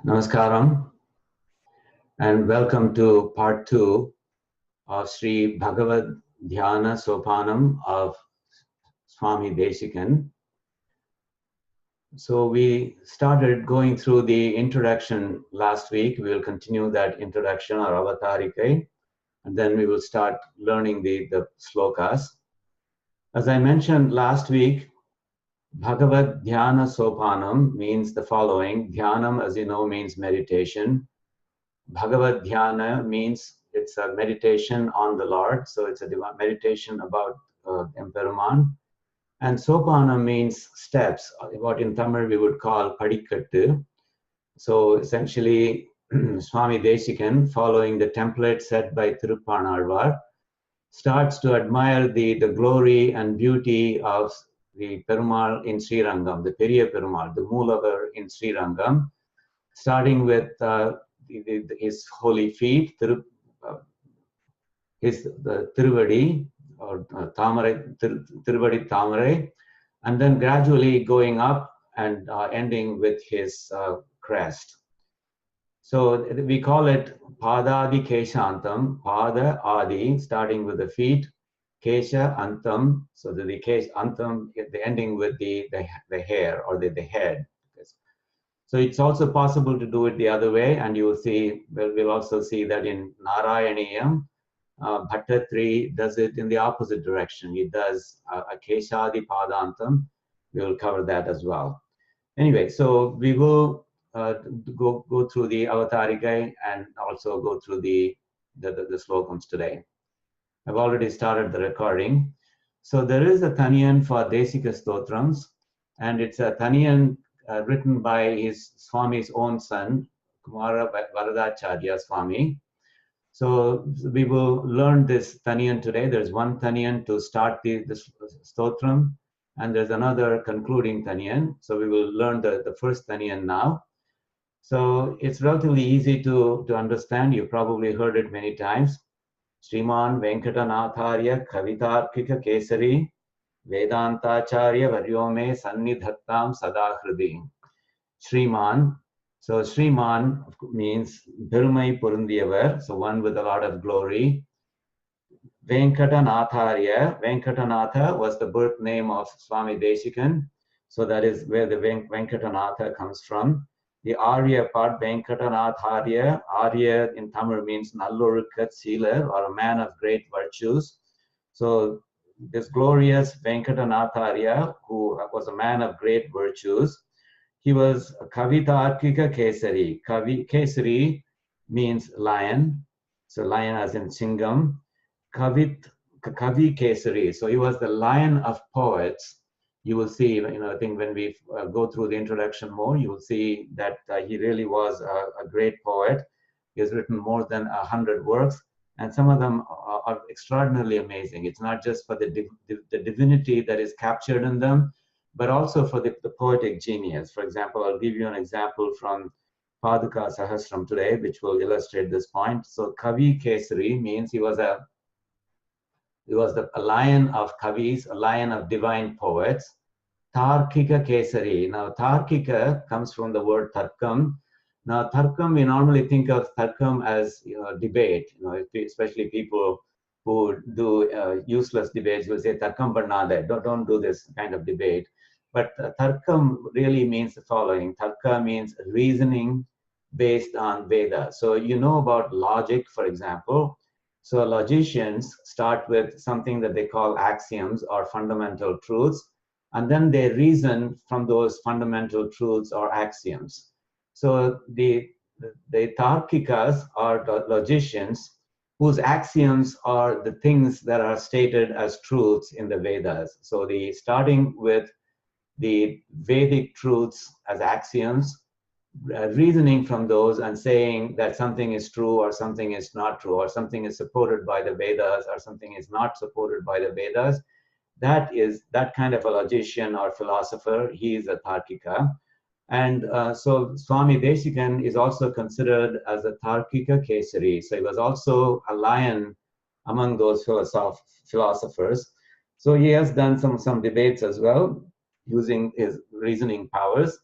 Namaskaram and welcome to part 2 of Sri Bhagavad dhyAna sOpAnam of Swami Desikan. So we started going through the introduction last week. We will continue that introduction or avatarike, and then we will start learning the slokas. As I mentioned last week, Bhagavad dhyAna sOpAnam means the following. Dhyanam, as you know, means meditation. Bhagavad dhyAna means it's a meditation on the Lord, so it's a meditation about Emperuman. And sOpAnam means steps, what in Tamil we would call padikattu. So essentially, Swami Desikan, following the template set by Tiruppanalvar, starts to admire the glory and beauty of the Perumal in Srirangam, the Periya Perumal, the Moolavar in Srirangam, starting with his holy feet, his Tiruvadi, or Tiruvadi Tamarai, and then gradually going up and ending with his crest. So we call it Padadi Keshantam, Pada Adi, starting with the feet, Kesha Antam, so the Kesha Antam, the ending with the hair or the head. So it's also possible to do it the other way, and you will see, we'll also see that in Narayaniyam, Bhattatri does it in the opposite direction. He does a Keshadi Padantam. We will cover that as well. Anyway, so we will go through the avatarika and also go through the slokams today. I've already started the recording. So there is a Taniyan for Desika Stotrams, and it's a Taniyan written by his Swami's own son, Kumara Varadacharya Swami. So we will learn this Taniyan today. There's one Taniyan to start the Stotram, and there's another concluding Taniyan. So we will learn the first Taniyan now. So it's relatively easy to understand. You've probably heard it many times. Sriman Venkatanatharya Kavitarkika Kesari Vedantacharya Varyome Sannidhattam Sadahridi. Sriman. So Sriman means Perumai Purundiyavar, so one with a lot of glory. Venkatanatharya. Venkatanatha was the birth name of Swami Desikan. So that is where the Venkatanatha comes from. The Arya part, Venkatanatharya. Arya in Tamil means Nallorukkat Sealer, or a man of great virtues. So this glorious Venkatanatharya, who was a man of great virtues, he was Kavitarkika Kesari. Kesari means lion. So lion as in Singam. Kavi Kesari. So he was the lion of poets. You will see, I think when we go through the introduction more, you will see that he really was a great poet. He has written more than 100 works, and some of them are extraordinarily amazing. It's not just for the divinity that is captured in them, but also for the poetic genius. For example, I'll give you an example from Paduka Sahasram today, which will illustrate this point. So Kavi Kesari means he was a lion of Kavis, a lion of divine poets. Tarkika Kesari. Now, Tarkika comes from the word Tarkam. Now, Tarkam, we normally think of Tarkam as debate. Especially people who do useless debates will say Tarkam Barnade. Don't do this kind of debate. But Tarkam really means the following. Tarka means reasoning based on Veda. So you know about logic, for example. So logicians start with something that they call axioms or fundamental truths, and then they reason from those fundamental truths or axioms. So the Tarkikas are the logicians whose axioms are the things that are stated as truths in the Vedas. So starting with the Vedic truths as axioms, reasoning from those and saying that something is true or something is not true, or something is supported by the Vedas or something is not supported by the Vedas. That kind of a logician or philosopher. He is a Tarkika. And so Swami Desikan is also considered as a Tarkika Kesari. So he was also a lion among those philosophers. So he has done some debates as well, using his reasoning powers,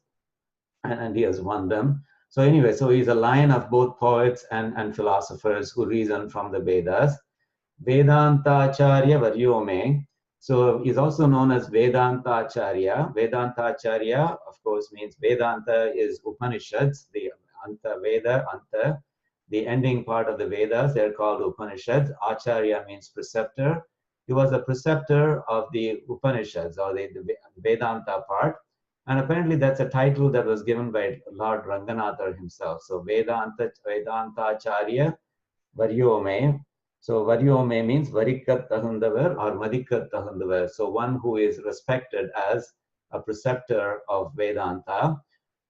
and he has won them. So anyway, so he's a line of both poets and philosophers who reason from the Vedas. Vedanta Acharya Varyome. So he's also known as Vedanta Acharya. Vedanta Acharya, of course, means Vedanta is Upanishads, the Anta Veda, Anta, the ending part of the Vedas. They're called Upanishads. Acharya means preceptor. He was a preceptor of the Upanishads, or the Vedanta part. And apparently that's a title that was given by Lord Ranganatha himself. So Vedanta Acharya Varyome. So Varyome means Varikat Tahandavar or Madikat Tahandavar. So one who is respected as a preceptor of Vedanta.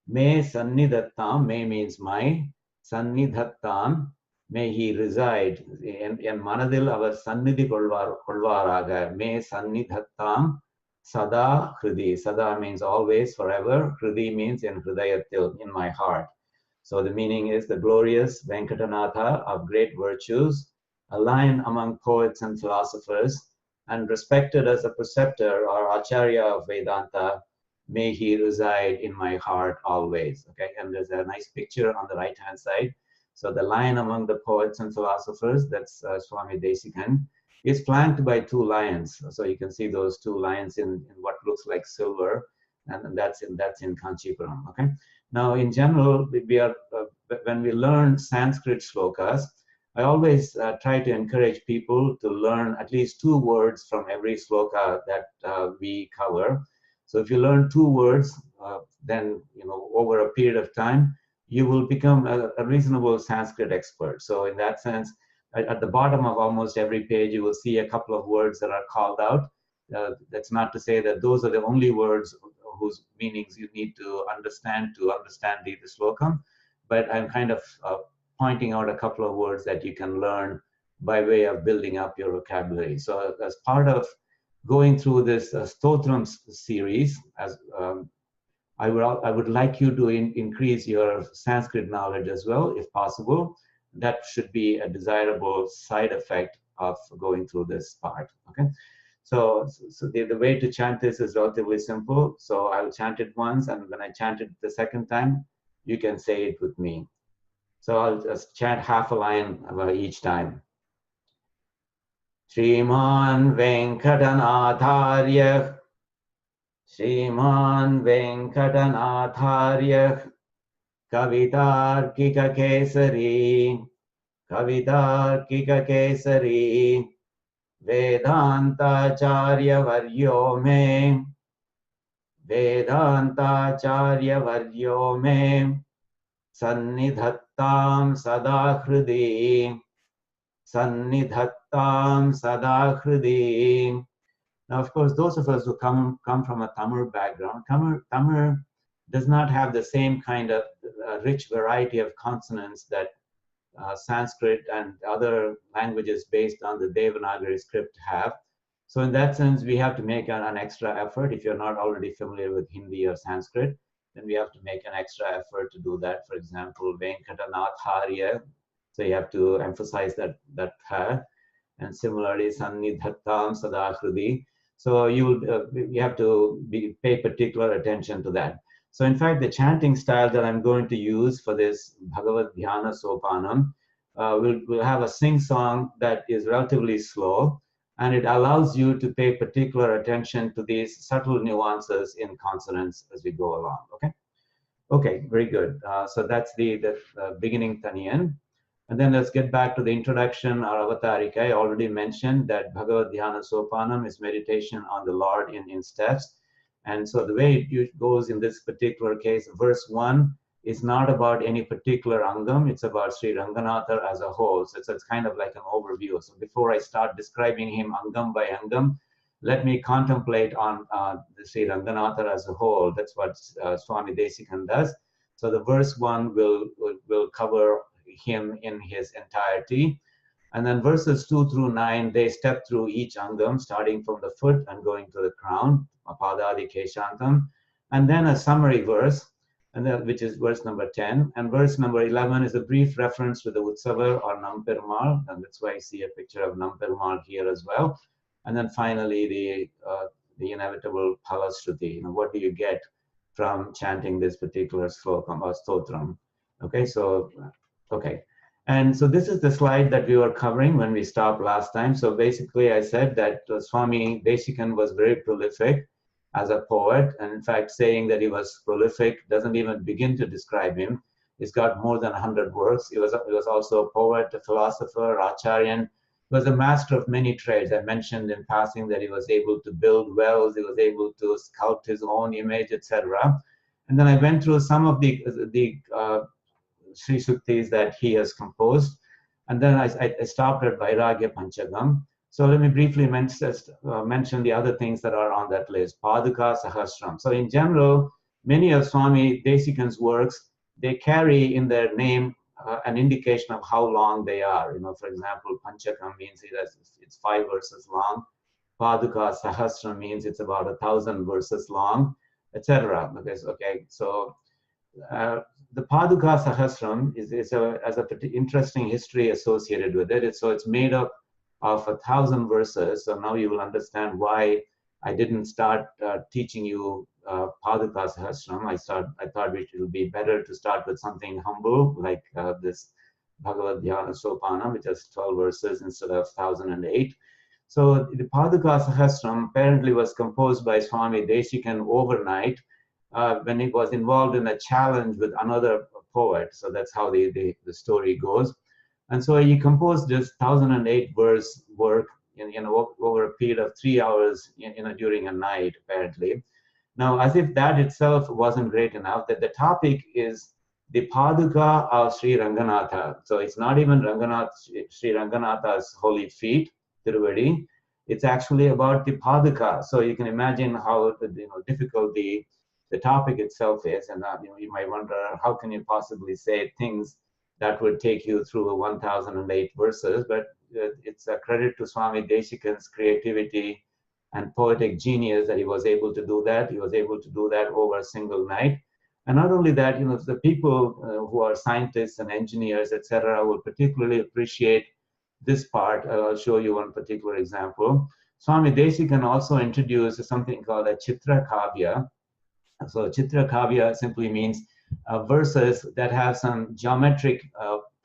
Me Sannidhattam, me means my, Sannidhattam, may he reside. En manadil avar sannidhi kolvaraga. Me Sannidhattam Sada Hridi. Sada means always, forever. Hridi means in Hridayatil, in my heart. So the meaning is the glorious Venkatanatha of great virtues, a lion among poets and philosophers, and respected as a preceptor or Acharya of Vedanta, may he reside in my heart always. Okay, and there's a nice picture on the right-hand side. So the lion among the poets and philosophers, that's Swami Desikan, is flanked by two lions. So you can see those two lions in what looks like silver, and that's in Kanchipuram. Okay. Now, in general, we are when we learn Sanskrit shlokas, I always try to encourage people to learn at least 2 words from every shloka that we cover. So if you learn 2 words, then over a period of time, you will become a reasonable Sanskrit expert. So in that sense, at the bottom of almost every page, you will see a couple of words that are called out. That's not to say that those are the only words whose meanings you need to understand the slokam, but I'm kind of pointing out a couple of words that you can learn by way of building up your vocabulary. So as part of going through this Stotrams series, as I would like you to increase your Sanskrit knowledge as well, if possible. That should be a desirable side effect of going through this part. Okay. So the way to chant this is relatively simple. So I'll chant it once, and when I chant it the second time, you can say it with me. So I'll just chant half a line each time. Shriman Venkatanatharya, Shriman Venkatanatharya, Kavitarkika Kesari, Kavitarkika Kesari, Vedantacharya Varyo me, Vedantacharya Varyo me, Sannidhattam Sada Hridi, Sannidhattam Sada Hridi. Now, of course, those of us who come from a Tamil background, Tamil does not have the same kind of rich variety of consonants that Sanskrit and other languages based on the Devanagari script have. So in that sense, we have to make an extra effort. If you're not already familiar with Hindi or Sanskrit, then we have to make an extra effort to do that. For example, Venkatanatharya, so you have to emphasize that ha. And similarly, Sannidhattam Sadahridi. So you have to pay particular attention to that. So in fact, the chanting style that I'm going to use for this bhagavad dhyAna sOpAnam will have a sing-song that is relatively slow, and it allows you to pay particular attention to these subtle nuances in consonants as we go along. Okay. Okay, very good. So that's the beginning Taniyan. And then let's get back to the introduction or avatarika. I already mentioned that bhagavad dhyAna sOpAnam is meditation on the Lord in steps. And so the way it goes in this particular case, verse 1 is not about any particular angam, it's about Sri Ranganatha as a whole. So it's kind of like an overview. So before I start describing him angam by angam, let me contemplate on the Sri Ranganatha as a whole. That's what Swami Desikan does. So the verse 1 will cover him in his entirety. And then verses 2 through 9, they step through each angam, starting from the foot and going to the crown, Padadi Keshantam. And then a summary verse, and then, which is verse number 10. And verse number 11 is a brief reference to the Utsava or Namperumal, and that's why you see a picture of Namperumal here as well. And then finally, the inevitable Phalashruti. What do you get from chanting this particular slokam or stotram? Okay, so, okay. And so this is the slide that we were covering when we stopped last time. So basically I said that Swami Desikan was very prolific as a poet. And in fact, saying that he was prolific doesn't even begin to describe him. He's got more than 100 works. He was also a poet, a philosopher, Acharyan. He was a master of many trades. I mentioned in passing that he was able to build wells, he was able to sculpt his own image, etc. And then I went through some of the Sri Suktis that he has composed. And then I stopped at Vairagya Panchagam. So let me briefly mention the other things that are on that list. Paduka Sahasram. So in general, many of Swami Desikan's works, they carry in their name an indication of how long they are. For example, Panchakam means it's 5 verses long. Paduka Sahasram means it's about 1,000 verses long, etc. Okay, so the Paduka Sahasram has a pretty interesting history associated with it. So it's made up of 1,000 verses. So now you will understand why I didn't start teaching you Paduka Sahasram. I thought it would be better to start with something humble like this bhagavad, dhyAna, sOpAnam, which has 12 verses instead of 1,008. So the Paduka Sahasram apparently was composed by Swami Desikan overnight when he was involved in a challenge with another poet. So that's how the story goes. And so he composed this 1,008 verse work over a period of 3 hours during a night, apparently. Now, as if that itself wasn't great enough, that the topic is the Paduka of Sri Ranganatha. So it's not even Sri Ranganatha's holy feet, Tiruvadi. It's actually about the Paduka. So you can imagine how difficult the topic itself is. And you might wonder, how can you possibly say things that would take you through 1,008 verses? But it's a credit to Swami Desikan's creativity and poetic genius that he was able to do that. He was able to do that over a single night. And not only that, the people who are scientists and engineers, etc., will particularly appreciate this part. I'll show you one particular example. Swami Desikan also introduced something called a Chitra Kavya. So Chitra Kavya simply means verses that have some geometric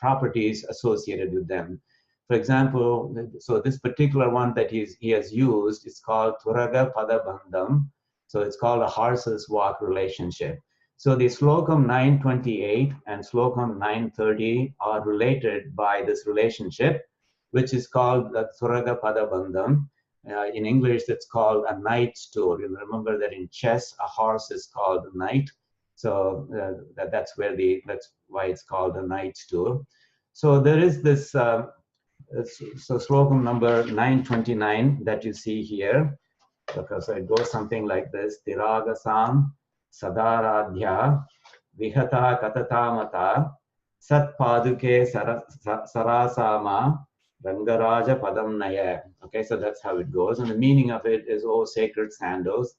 properties associated with them. For example, so this particular one that he has used is called Turaga Padabandham. So it's called a horse's walk relationship. So the Slokam 928 and Slokam 930 are related by this relationship, which is called the Turaga Padabandham. In English, it's called a knight stool. You remember that in chess, a horse is called a knight. So that's why it's called a knight stool. So there is this, so Slokam number 929 that you see here. Okay, so it goes something like this. Tiragasam Sadaradhya Vihata Katatamata Sat Paduke Sarasama Rangaraja Padam Naya. Okay, so that's how it goes. And the meaning of it is, oh, sacred sandals,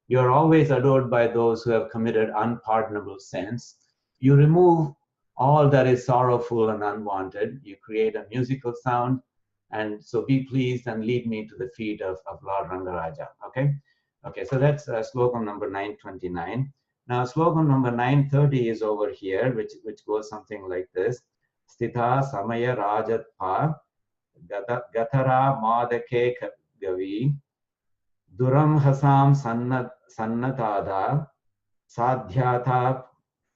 you are always adored by those who have committed unpardonable sins. You remove all that is sorrowful and unwanted. You create a musical sound. And so be pleased and lead me to the feet of Lord Rangaraja. Okay? Okay, so that's Slokam number 929. Now, Slokam number 930 is over here, which goes something like this. Stitha Samaya Rajatpa Gathara Madake Gavi Duram Hasam Sannatada Sadhyata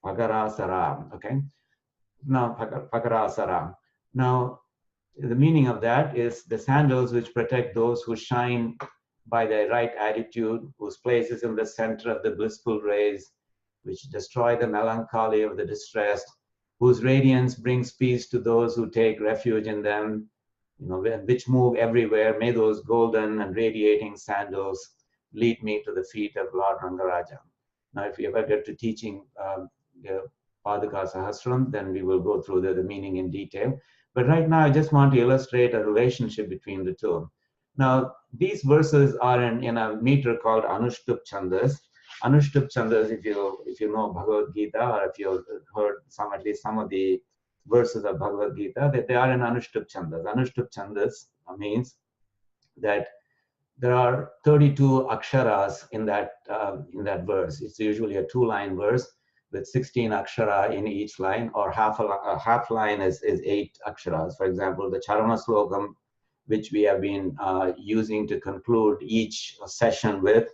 Pagarasara. Okay? Now, Pagarasara. Now, the meaning of that is the sandals which protect those who shine by their right attitude, whose place is in the center of the blissful rays, which destroy the melancholy of the distressed, whose radiance brings peace to those who take refuge in them, which move everywhere. May those golden and radiating sandals lead me to the feet of Lord Rangaraja. Now, if you ever get to teaching Paduka Sahasram, then we will go through the meaning in detail. But right now, I just want to illustrate a relationship between the two. Now, these verses are in a meter called Anushtup Chandas. Anushtup Chandas, if you know Bhagavad Gita, or if you've heard at least some of the verses of Bhagavad Gita, that they are in Anushtup Chandas. Anushtup Chandas means that there are 32 aksharas in that verse. It's usually a 2-line verse, with 16 akshara in each line, or a half line is 8 aksharas. For example, the Charana Slokam, which we have been using to conclude each session with,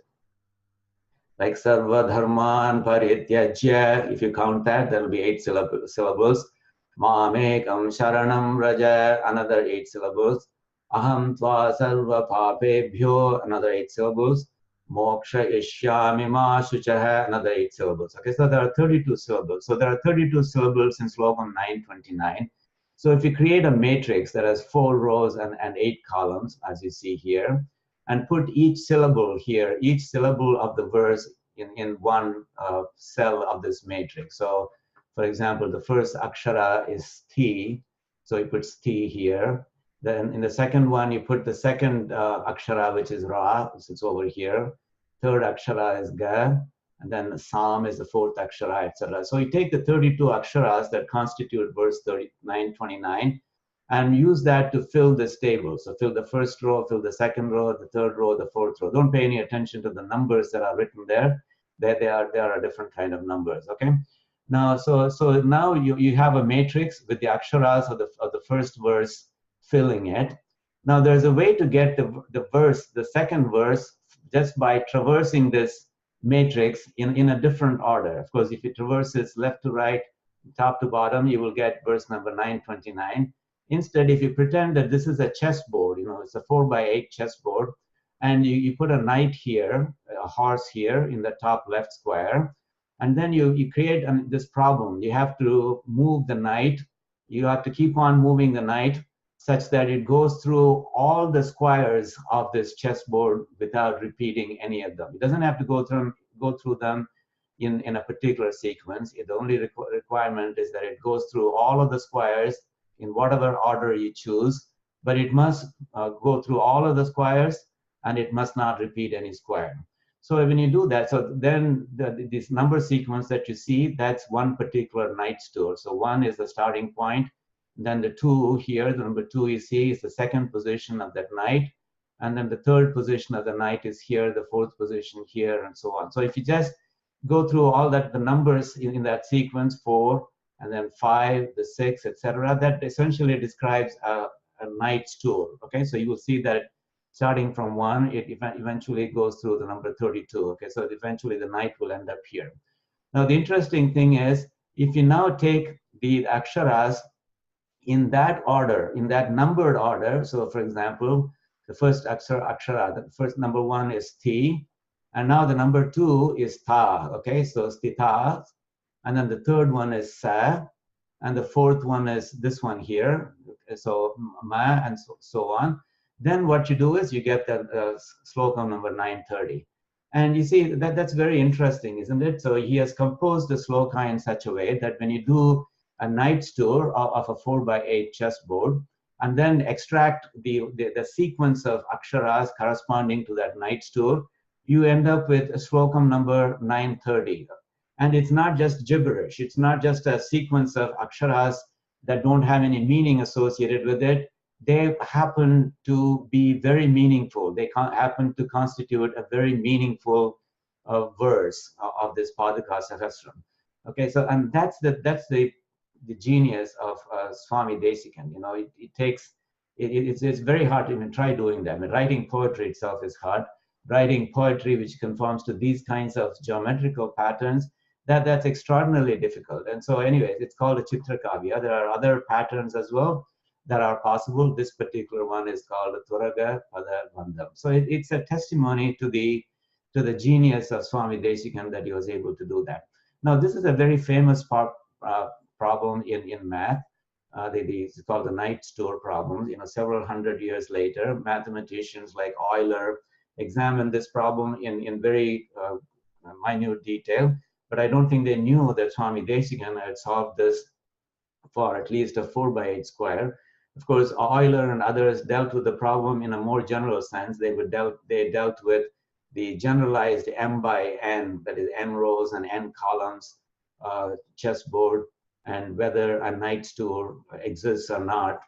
like Sarva Dharman Parityajya, if you count that, there will be 8 syllables. Mamekam Sharanam Raja, another 8 syllables. Aham Tva Sarva Papebhyo, another 8 syllables. Moksha Ishyami Ma Shuchaha, another 8 syllables. Okay, so there are 32 syllables. So there are 32 syllables in Slokam 929. So if you create a matrix that has 4 rows and 8 columns, as you see here, and put each syllable here, each syllable of the verse in one cell of this matrix. So, for example, the first akshara is T, so he puts T here. Then in the second one, you put the second akshara, which is Ra, so it's over here. Third akshara is Ga, and then Sam is the fourth akshara, etc. So you take the 32 aksharas that constitute verse 929, and use that to fill this table. So fill the first row, fill the second row, the third row, the fourth row. Don't pay any attention to the numbers that are written there. They are a different kind of numbers. Okay. Now, so now you have a matrix with the aksharas of the first verse filling it. Now there's a way to get the second verse, just by traversing this matrix in a different order. Of course, if you traverse it left to right, top to bottom, you will get verse number 929. Instead, if you pretend that this is a chessboard, it's a 4x8 chessboard, and you put a knight here, a horse here in the top left square, and then you create this problem. You have to move the knight. You have to keep on moving the knight such that it goes through all the squares of this chessboard without repeating any of them. It doesn't have to go through them in a particular sequence. The only requirement is that it goes through all of the squares in whatever order you choose, but it must go through all of the squares, and it must not repeat any square. So when you do that, so then this number sequence that you see, that's one particular knight stool. So 1 is the starting point, then the 2 here, the number 2 you see is the second position of that knight, and then the third position of the knight is here, the fourth position here, and so on. So if you just go through all that, the numbers in that sequence, 4, and then 5, the 6, etc., that essentially describes a knight stool. Okay, so you will see that starting from 1, it eventually goes through the number 32. Okay, so eventually the knight will end up here. Now the interesting thing is, if you now take the aksharas in that order, in that numbered order, so for example, the first akshara, the first number 1 is T, and now the number 2 is Ta. Okay, so Stita. And then the third one is Sa, and the fourth one is this one here, so Ma, and so on. Then what you do is you get the slokam number 930. And you see that's very interesting, isn't it? So he has composed the sloka in such a way that when you do a knight stool of a 4x8 chessboard, and then extract the sequence of aksharas corresponding to that knight stool, you end up with a slokam number 930. And it's not just gibberish. It's not just a sequence of aksharas that don't have any meaning associated with it. They happen to be very meaningful. They happen to constitute a very meaningful verse of this Padaka Sahasram. Okay, so and that's the genius of Swami Desikan. It's very hard to even try doing that. I mean, writing poetry itself is hard. Writing poetry which conforms to these kinds of geometrical patterns, that's extraordinarily difficult. And so anyways, it's called a Chitra Kavya. There are other patterns as well that are possible. This particular one is called a Turaga Pada Bandham. So it's a testimony to the genius of Swami Desikan that he was able to do that. Now this is a very famous problem in math. It's called the knight stool problem. Several hundred years later, mathematicians like Euler examined this problem in very minute detail. But I don't think they knew that Swami Desikan had solved this for at least a 4x8 square. Of course, Euler and others dealt with the problem in a more general sense. They dealt with the generalized m by n, that is n rows and n columns chessboard, and whether a knight stool exists or not,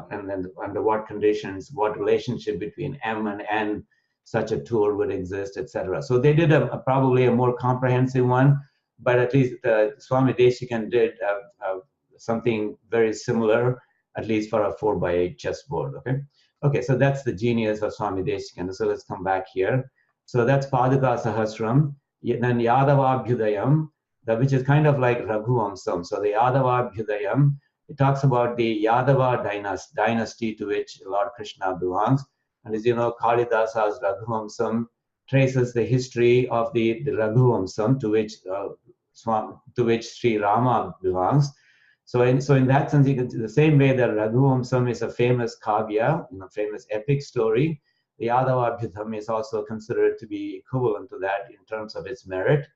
and then under what conditions, what relationship between m and n such a tool would exist, etc. So they did probably a more comprehensive one. but at least Swami Desikan did something very similar, at least for a 4x8 chessboard. Okay, so that's the genius of Swami Desikan. So let's come back here. So that's Paduka Sahasram, then Yadavabhyudayam, which is kind of like Raghuvamsam. So the Yadavabhyudayam, it talks about the Yadava dynasty to which Lord Krishna belongs. And as you know, Kalidasa's Raghuvamsam traces the history of the Raghuvamsam to which Sri Rama belongs. So in that sense, you can see the same way that Raghuvamsam is a famous kavya, famous epic story, the Yadavabhyudayam is also considered to be equivalent to that in terms of its merit.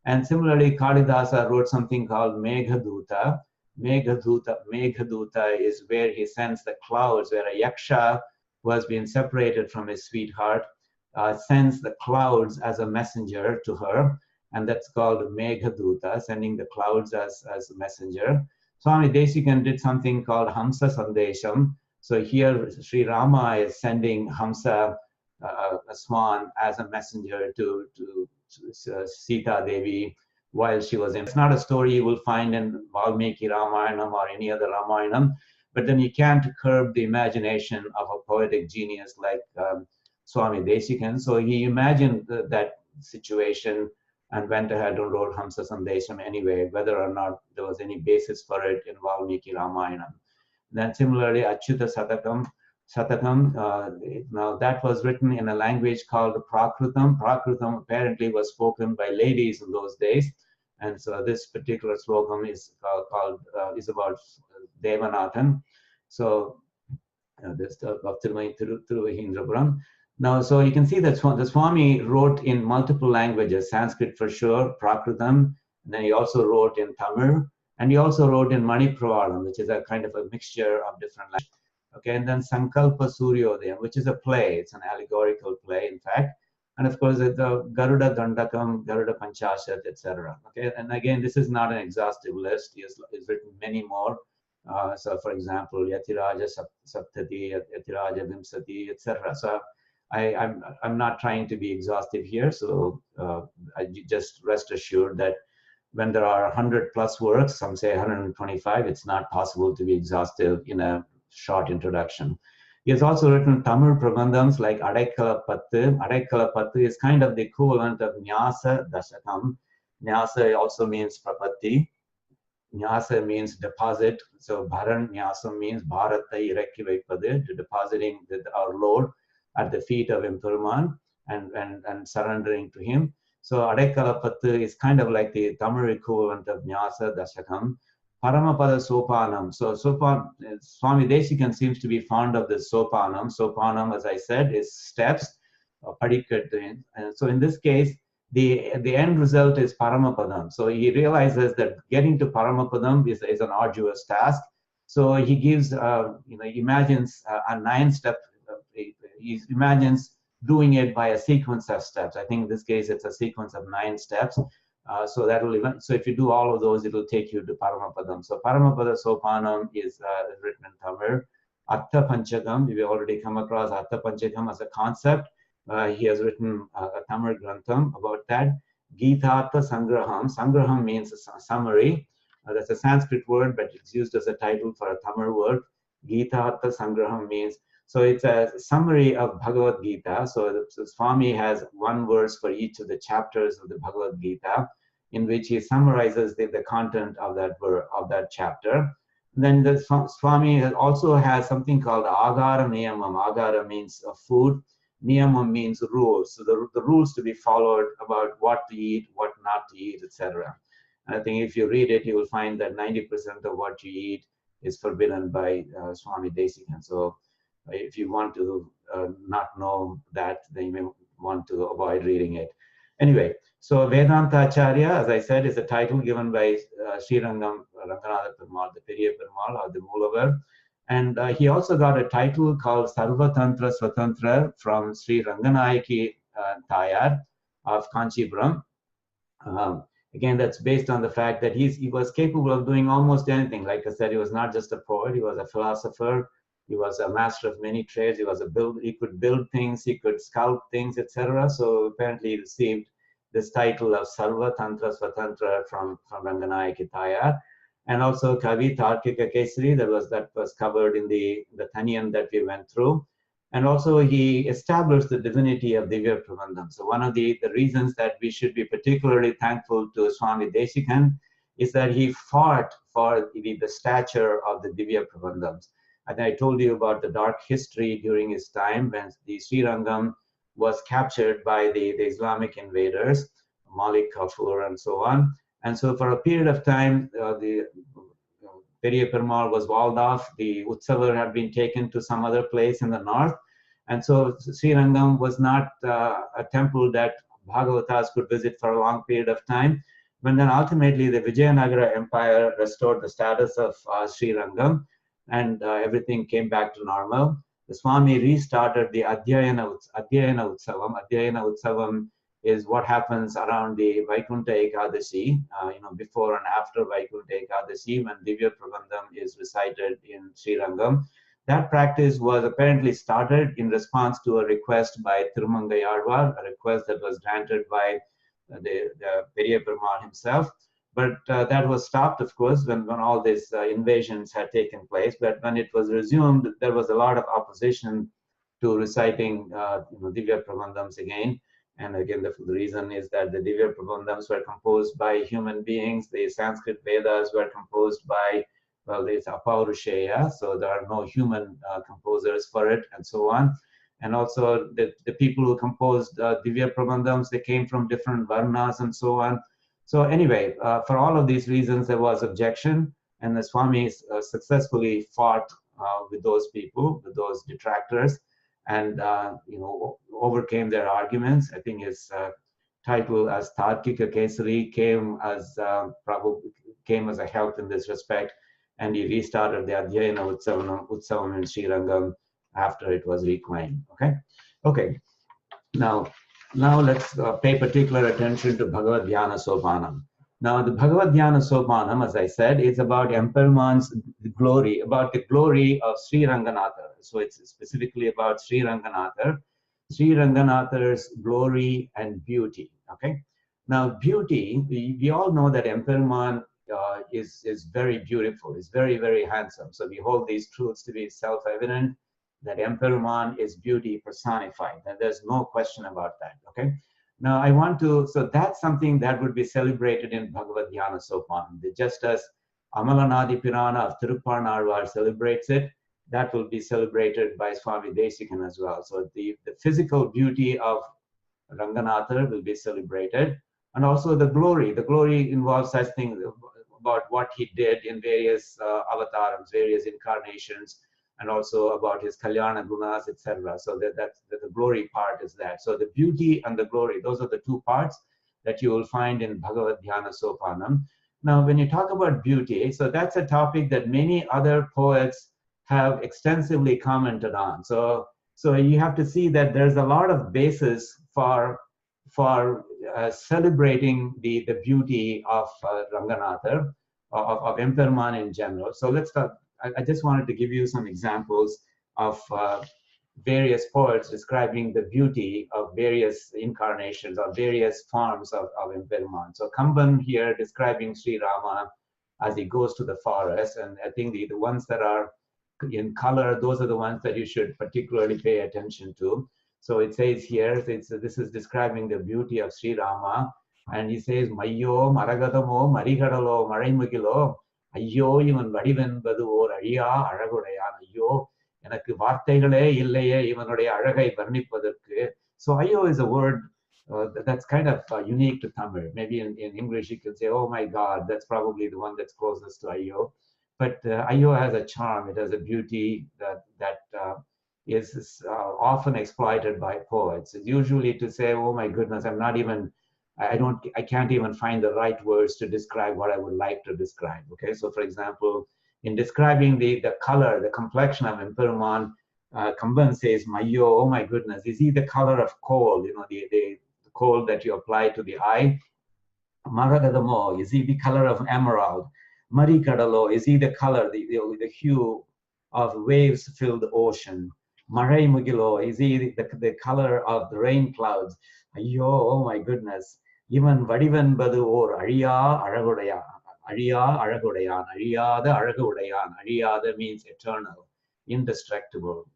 And similarly, Kalidasa wrote something called Meghaduta. Meghaduta is where he sends the clouds, where a yaksha who has been separated from his sweetheart sends the clouds as a messenger to her, and that's called Meghaduta, sending the clouds as a messenger. Swami Desikan did something called Hamsa Sandesham. So here Sri Rama is sending Hamsa, a swan, as a messenger to Sita Devi while she was in. It's not a story you will find in Valmiki Ramayanam or any other Ramayanam, but then you can't curb the imagination of a poetic genius like Swami Desikan. So he imagined that situation and went ahead and wrote Hamsa Sandesham anyway, whether or not there was any basis for it in Valmiki Ramayanam. Then similarly, Achyuta Satakam, now that was written in a language called Prakrutam. Prakrutam apparently was spoken by ladies in those days. And so this particular slokam is is about Devanathan. So this of Thiruvahindrapuram. Now, so you can see that the Swami wrote in multiple languages, Sanskrit for sure, Prakrutam, and then he also wrote in Tamil, and he also wrote in Manipravalam, which is a kind of a mixture of different languages. Okay, and then Sankalpa Suryodayam, which is a play. It's an allegorical play, in fact. And of course, the Garuda Dandakam, Garuda Panchashat, etc. Okay, and again, this is not an exhaustive list. He's written many more. So, for example, Yatiraja Saptati, Yatiraja Vimsati, etc. So, I'm not trying to be exhaustive here. So, I just rest assured that when there are 100+ works, some say 125, it's not possible to be exhaustive in a short introduction. He has also written Tamil Prabandhams like Adaikala Pattu. Adaikala Pattu is kind of the equivalent of Nyasa Dashakam. Nyasa also means Prapatti. Nyasa means deposit. So Bharan Nyasa means Bharata Irakki Vaikpadu, to depositing our load at the feet of Imperuman and surrendering to him. So Adaikala Pattu is kind of like the Tamil equivalent of Nyasa Dashakam. Paramapada sOpAnam. So Swami Desikan seems to be fond of this sOpAnam. sOpAnam, as I said, is steps, padikat. And so in this case, the end result is Paramapadam. So he realizes that getting to Paramapadam is an arduous task. So he gives, imagines a 9-step, he imagines doing it by a sequence of steps. I think in this case, it's a sequence of 9 steps. So if you do all of those, it will take you to Paramapadam. So Paramapada sOpAnam is written in Tamil. Atta Panchakam, we've already come across Atta Panchakam as a concept. He has written a Tamil Grantham about that. Gītārtha Sangraham. Sangraham means a summary. That's a Sanskrit word, but it's used as a title for a Tamil word. Gītārtha Sangraham means, so it's a summary of Bhagavad Gita. So Swami has one verse for each of the chapters of the Bhagavad Gita, in which he summarizes the content of that chapter. Then the Swami also has something called Agara Niyamam. Agara means food. Niyamam means rules. So the rules to be followed about what to eat, what not to eat, etc. And I think if you read it, you will find that 90% of what you eat is forbidden by Swami Desikan. So if you want to not know that, then you may want to avoid reading it. Anyway, so Vedanta Acharya, as I said, is a title given by Sri Ranganatha Perumal, the Periya Perumal, or the Moolavar. And he also got a title called Sarva Tantra Swatantra from Sri Ranganayaki Tayar of Kanchipuram. Again, that's based on the fact that he was capable of doing almost anything. Like I said, he was not just a poet, he was a philosopher. He was a master of many trades. He could build things, he could sculpt things, etc. So apparently he received this title of Sarva Tantra Swatantra from Ranganayakitaya, and also Kavi Tarkika Kesari, that was covered in the Thanyan that we went through. And also he established the divinity of Divya Prabandham. So one of the reasons that we should be particularly thankful to Swami Desikan is that he fought for the stature of the Divya Prabandhams. And I told you about the dark history during his time when the Srirangam was captured by the Islamic invaders, Malik Kafur and so on. And so for a period of time, the Periya Perumal was walled off. The Utsavar had been taken to some other place in the north. And so Srirangam was not a temple that Bhagavatas could visit for a long period of time. But then ultimately the Vijayanagara Empire restored the status of Srirangam, and everything came back to normal. The Swami restarted the dhyAna Utsavam. dhyAna Utsavam is what happens around the Vaikuntha Ekadashi, before and after Vaikuntha Ekadashi, when Divya Prabandham is recited in Srirangam. That practice was apparently started in response to a request by Tirumangayarvar, a request that was granted by the Periya Perumal himself. But that was stopped, of course, when all these invasions had taken place. But when it was resumed, there was a lot of opposition to reciting Divya Prabandhams again. And again, the reason is that the Divya Prabandhams were composed by human beings. The Sanskrit Vedas were composed by, well, it's Apaurusheya, so there are no human composers for it, and so on. And also the people who composed Divya Prabandhams, they came from different varnas and so on. So anyway, for all of these reasons, there was objection, and the Swami successfully fought with those people, with those detractors, and overcame their arguments. I think his title as Tarkika Kesari came as a help in this respect, and he restarted the dhyAna Utsavam in Srirangam after it was reclaimed. Okay. Now let's pay particular attention to Bhagavad dhyAna sOpAnam. Now the Bhagavad dhyAna sOpAnam, as I said, is about Emperuman's glory, about the glory of Sri Ranganatha. So it's specifically about Sri Ranganatha, Sri Ranganatha's glory and beauty. Okay. Now beauty, we all know that Emperuman is very beautiful, is very, very handsome. So we hold these truths to be self-evident, that Emperuman is beauty personified, and there's no question about that. Okay. Now so that's something that would be celebrated in Bhagavad dhyAna sOpAnam. Just as Amalanadi Pirana of Tiruppanarvar celebrates it, that will be celebrated by Swami Desikan as well. So the physical beauty of Ranganatha will be celebrated, and also the glory involves such things about what he did in various avatarams, various incarnations, and also about his Kalyana Gunas, etc. So that's the glory part is that. So the beauty and the glory, those are the two parts that you will find in Bhagavad dhyAna sOpAnam. Now, when you talk about beauty, so that's a topic that many other poets have extensively commented on. So you have to see that there's a lot of basis for celebrating the beauty of Ranganatha, of Emperuman in general. So let's start. I just wanted to give you some examples of various poets describing the beauty of various incarnations or various forms of Emperuman. So Kamban here describing Sri Rama as he goes to the forest, and I think the ones that are in color, those are the ones that you should particularly pay attention to. So it says here, this is describing the beauty of Sri Rama, and he says, Mayyo, Maragadamo, Marigadalo, Maraimugilo, Ayyo, even Vadivenbadu or Ariya, Aragodayan, Ayyo, எனக்கு வார்த்தைகளே இல்லையே இவனுடைய அழகை வர்ணிப்பதற்கு. So Ayyo is a word that's kind of unique to Tamil. Maybe in English you can say, oh my God, that's probably the one that's closest to Ayyo. But Ayyo has a charm, it has a beauty that is often exploited by poets. It's usually to say, oh my goodness, I can't even find the right words to describe what I would like to describe. Okay, so for example, in describing the color, the complexion of Emperuman, Kamban says, Mayyo, oh my goodness, is he the color of coal, the coal that you apply to the eye? Maragadamo, is he the color of emerald? Marikadalo, is he the color, the hue of waves-filled ocean? Marai Mugilo, is he the color of the rain clouds? Ayyo, oh my goodness. Ivan vadivanbadu or Ariya Aragudayan. Ariya Aragudayan. Ariyada Aragudayan. Ariyada means eternal, indestructible.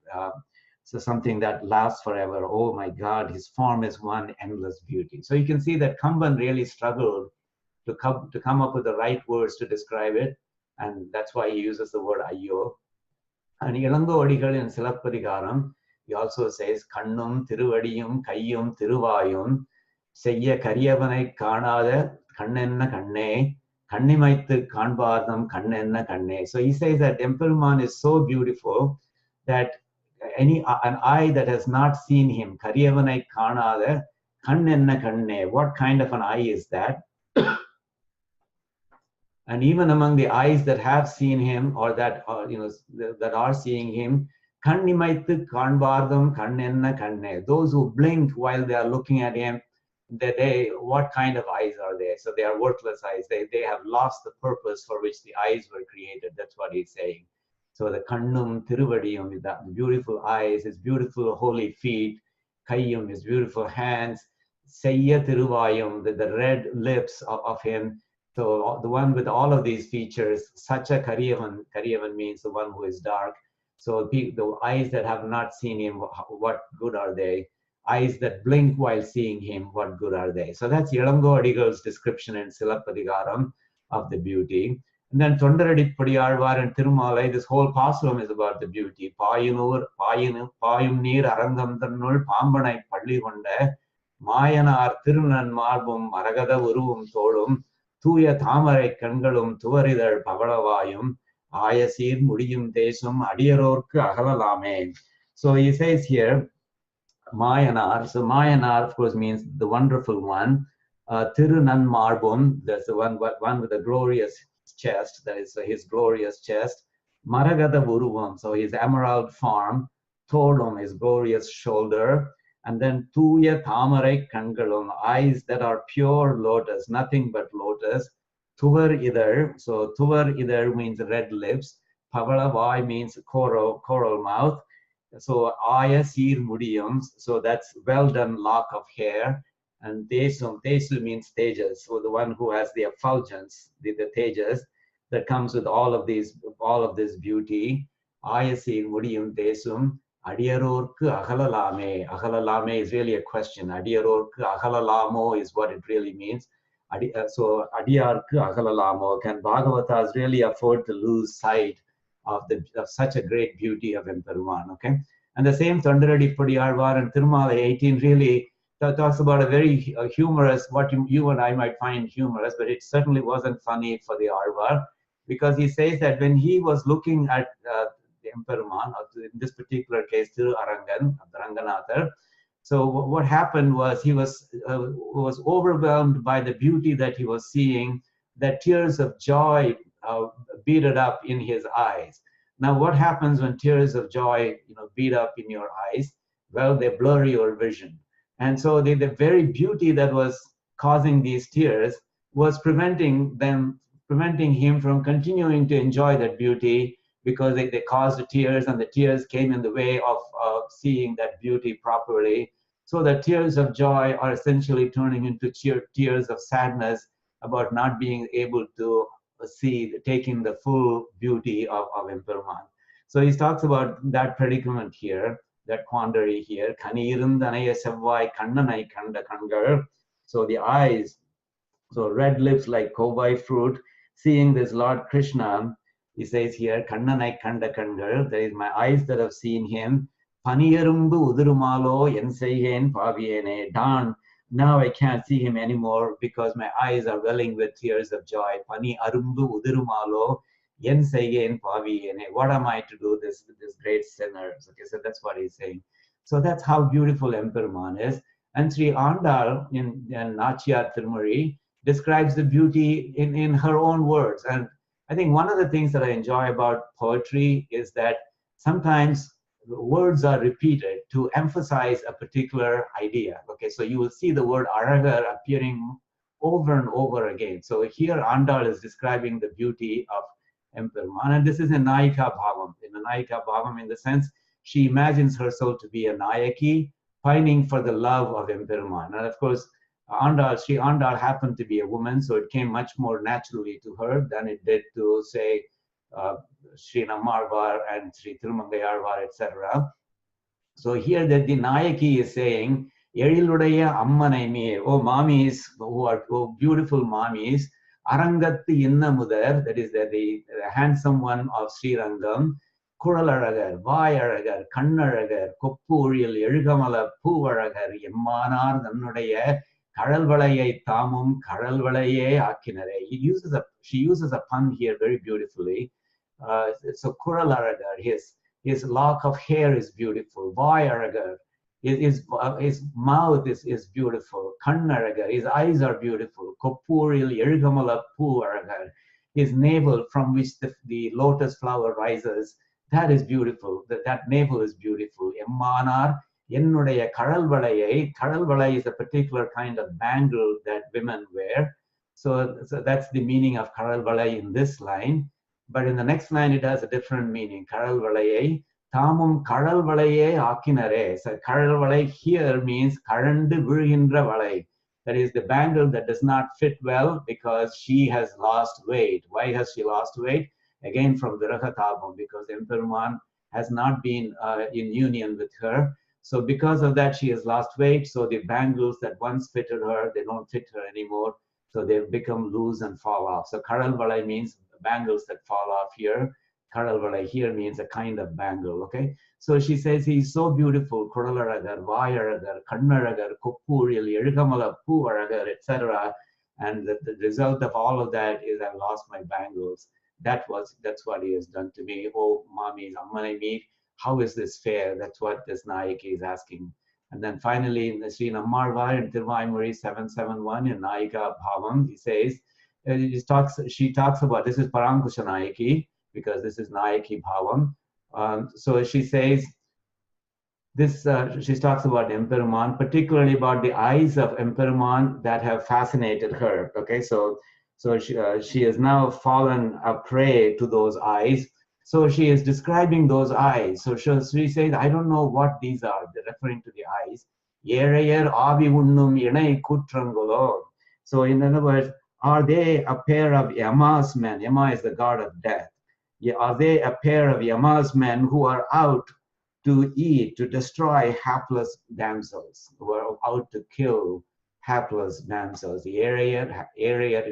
So something that lasts forever. Oh my God, his form is one endless beauty. So you can see that Kamban really struggled to come up with the right words to describe it. And that's why he uses the word Ayyo. And Ilango Adigal in Silappadigaram, he also says, Kannum, Tiruvadiyum, Kayyum, Tiruvayum, Seyya Kariyavanai Kanada, Kannenna Kanne, Kannimaithu Kanbardam, Kannenna Kanne. So he says that Emperman is so beautiful that an eye that has not seen him, Kariyavanai Kanada, Kannenna Kanne, what kind of an eye is that? And even among the eyes that have seen him or that are, that are seeing him, Kannimaithu Kanbardam Kannenna Kanne. Those who blink while they are looking at him, what kind of eyes are they? So they are worthless eyes. They have lost the purpose for which the eyes were created. That's what he's saying. So the Kannum Tiruvadiyum is that beautiful eyes, his beautiful holy feet, Kayyum, his beautiful hands, Seyya Tiruvayum, the red lips of him. So the one with all of these features, Sacha Kariyavan means the one who is dark. So the eyes that have not seen him, what good are they? Eyes that blink while seeing him, what good are they? So that's Ilango Adigal's description in Silappadigaram of the beauty. And then Thondaradippadiyalvar and Thirumalai, this whole pasulam is about the beauty. Payum neer arangam thannul pambanai padli konda, Mayanar Thirunan marbum maragada uruvum tholum, Thuya Thamarai Kangalum, Tuvaridar Pavalavayum, Ayasir Mudiyum Desum, Adiyarorku Agalalame. So he says here, Mayanar. So Mayanar, of course, means the wonderful one. Thirunan Marbum, that's the one with the glorious chest, that is his glorious chest. Maragada Uruvam, so his emerald form. Tholum, his glorious shoulder. And then Tuya Thamarai Kangalum, eyes that are pure lotus, nothing but lotus. Tuvar Idar, so Tuvar Idar means red lips. Pavalavai means coral mouth. So Ayasir Mudiyum, so that's well done lock of hair. And Tesu means Tejas, so the one who has the effulgence, the Tejas that comes with all of this beauty. Ayasir Mudiyum Tesum. Adiyarorku Agalalame. Agalalame is really a question. Adiyarorku Agalalamo is what it really means. So Adiyarku Agalalamo. Can Bhagavatas really afford to lose sight of such a great beauty of Emperuman? Okay, and the same Thondaradippadiyalvar and Thirumalai 18 really talks about a very humorous, what you and I might find humorous, but it certainly wasn't funny for the Alvar, because he says that when he was looking at Emperuman, in this particular case, Thiru Arangan, Ranganathar. So what happened was he was overwhelmed by the beauty that he was seeing, that tears of joy beaded up in his eyes. Now, what happens when tears of joy, bead up in your eyes? Well, they blur your vision. And so the very beauty that was causing these tears was preventing him from continuing to enjoy that beauty, because they caused the tears, and the tears came in the way of seeing that beauty properly. So the tears of joy are essentially turning into tears of sadness about not being able to taking the full beauty of Emperuman. So he talks about that predicament here, that quandary here. Kanirundanaya sevvai kannanai kanda kangal. So the eyes, so red lips like kovai fruit, seeing this Lord Krishna. He says here, Kannanai Kanda Kangal, that is my eyes that have seen him. Paniyarumbu Udurumalo Yenseyen Paviene Dan. Now I can't see him anymore because my eyes are welling with tears of joy. Pani Arumbu Udurumalo Yenseyen Paviene. What am I to do this great sinners? Okay, so that's what he's saying. So that's how beautiful Emperuman is. And Sri Andal in Nachiyar Tirumari describes the beauty in her own words. And I think one of the things that I enjoy about poetry is that sometimes words are repeated to emphasize a particular idea. Okay, so you will see the word Aragar appearing over and over again. So here Andal is describing the beauty of Emperuman, and this is a Nayika Bhavam. In a Nayika Bhavam, in the sense she imagines herself to be a Nayaki, pining for the love of Emperuman. And of course, Sri Andal happened to be a woman, so it came much more naturally to her than it did to, say, Sri Nammarvar and Sri Tirumangayarvar, etc. So here the Nayaki is saying, Eriludaya Ammanai Meer, oh mommies, who are beautiful mommies, Arangathu Innamudar, that is the handsome one of Sri Rangam, Kuralaragar, Vayaragar, Kannaragar, Koppuril, Erugamala, Puvaragar, Yemmanar, Nannudaya, Karalvalayai Tamum, Karalvalaye Akinare. She uses a pun here very beautifully. So Kuralaragar, his lock of hair is beautiful. Vayaragar, his mouth is beautiful. Kannaragar, his eyes are beautiful. Koppuril, Erugamala, Puvaragar, his navel from which the lotus flower rises, that is beautiful. That navel is beautiful. Emmanar, Ennudaya Karalvalai. Karalvalai is a particular kind of bangle that women wear. So that's the meaning of Karalvalai in this line. But in the next line, it has a different meaning. Karalvalai, Tamum Karalvalaye Akinare. So Karalvalai here means Karandu Virindra Valai. That is the bangle that does not fit well because she has lost weight. Why has she lost weight? Again from Virahatabam, because Emperuman has not been in union with her. So because of that, she has lost weight. So the bangles that once fitted her, they don't fit her anymore. So they've become loose and fall off. So Karalvalai means bangles that fall off here. Karalvalai here means a kind of bangle, okay? So she says, he's so beautiful, Kuralaragar, Vayaragar, Kannaragar, Koppuril, Erugamala, Puvaragar, etc. And the result of all of that is I've lost my bangles. That's what he has done to me. Oh, mommies, Ammanai meet. How is this fair? That's what this Nayaki is asking. And then finally, in the Sri Nammarvar in Tiruvayamuri 771 in Nayika Bhavam, he says, she talks about, this is Parankusha Nayaki, because this is Nayaki Bhavam. So she says, she talks about Emperuman, particularly about the eyes of Emperuman that have fascinated her. Okay, so she has now fallen a prey to those eyes. So she is describing those eyes. So she says, I don't know what these are. They're referring to the eyes. Yereyer avi unnum inai kutrangolo. So in other words, are they a pair of Yama's men? Yama is the god of death. Are they a pair of Yama's men who are out to eat, to destroy hapless damsels, who are out to kill hapless damsels? The area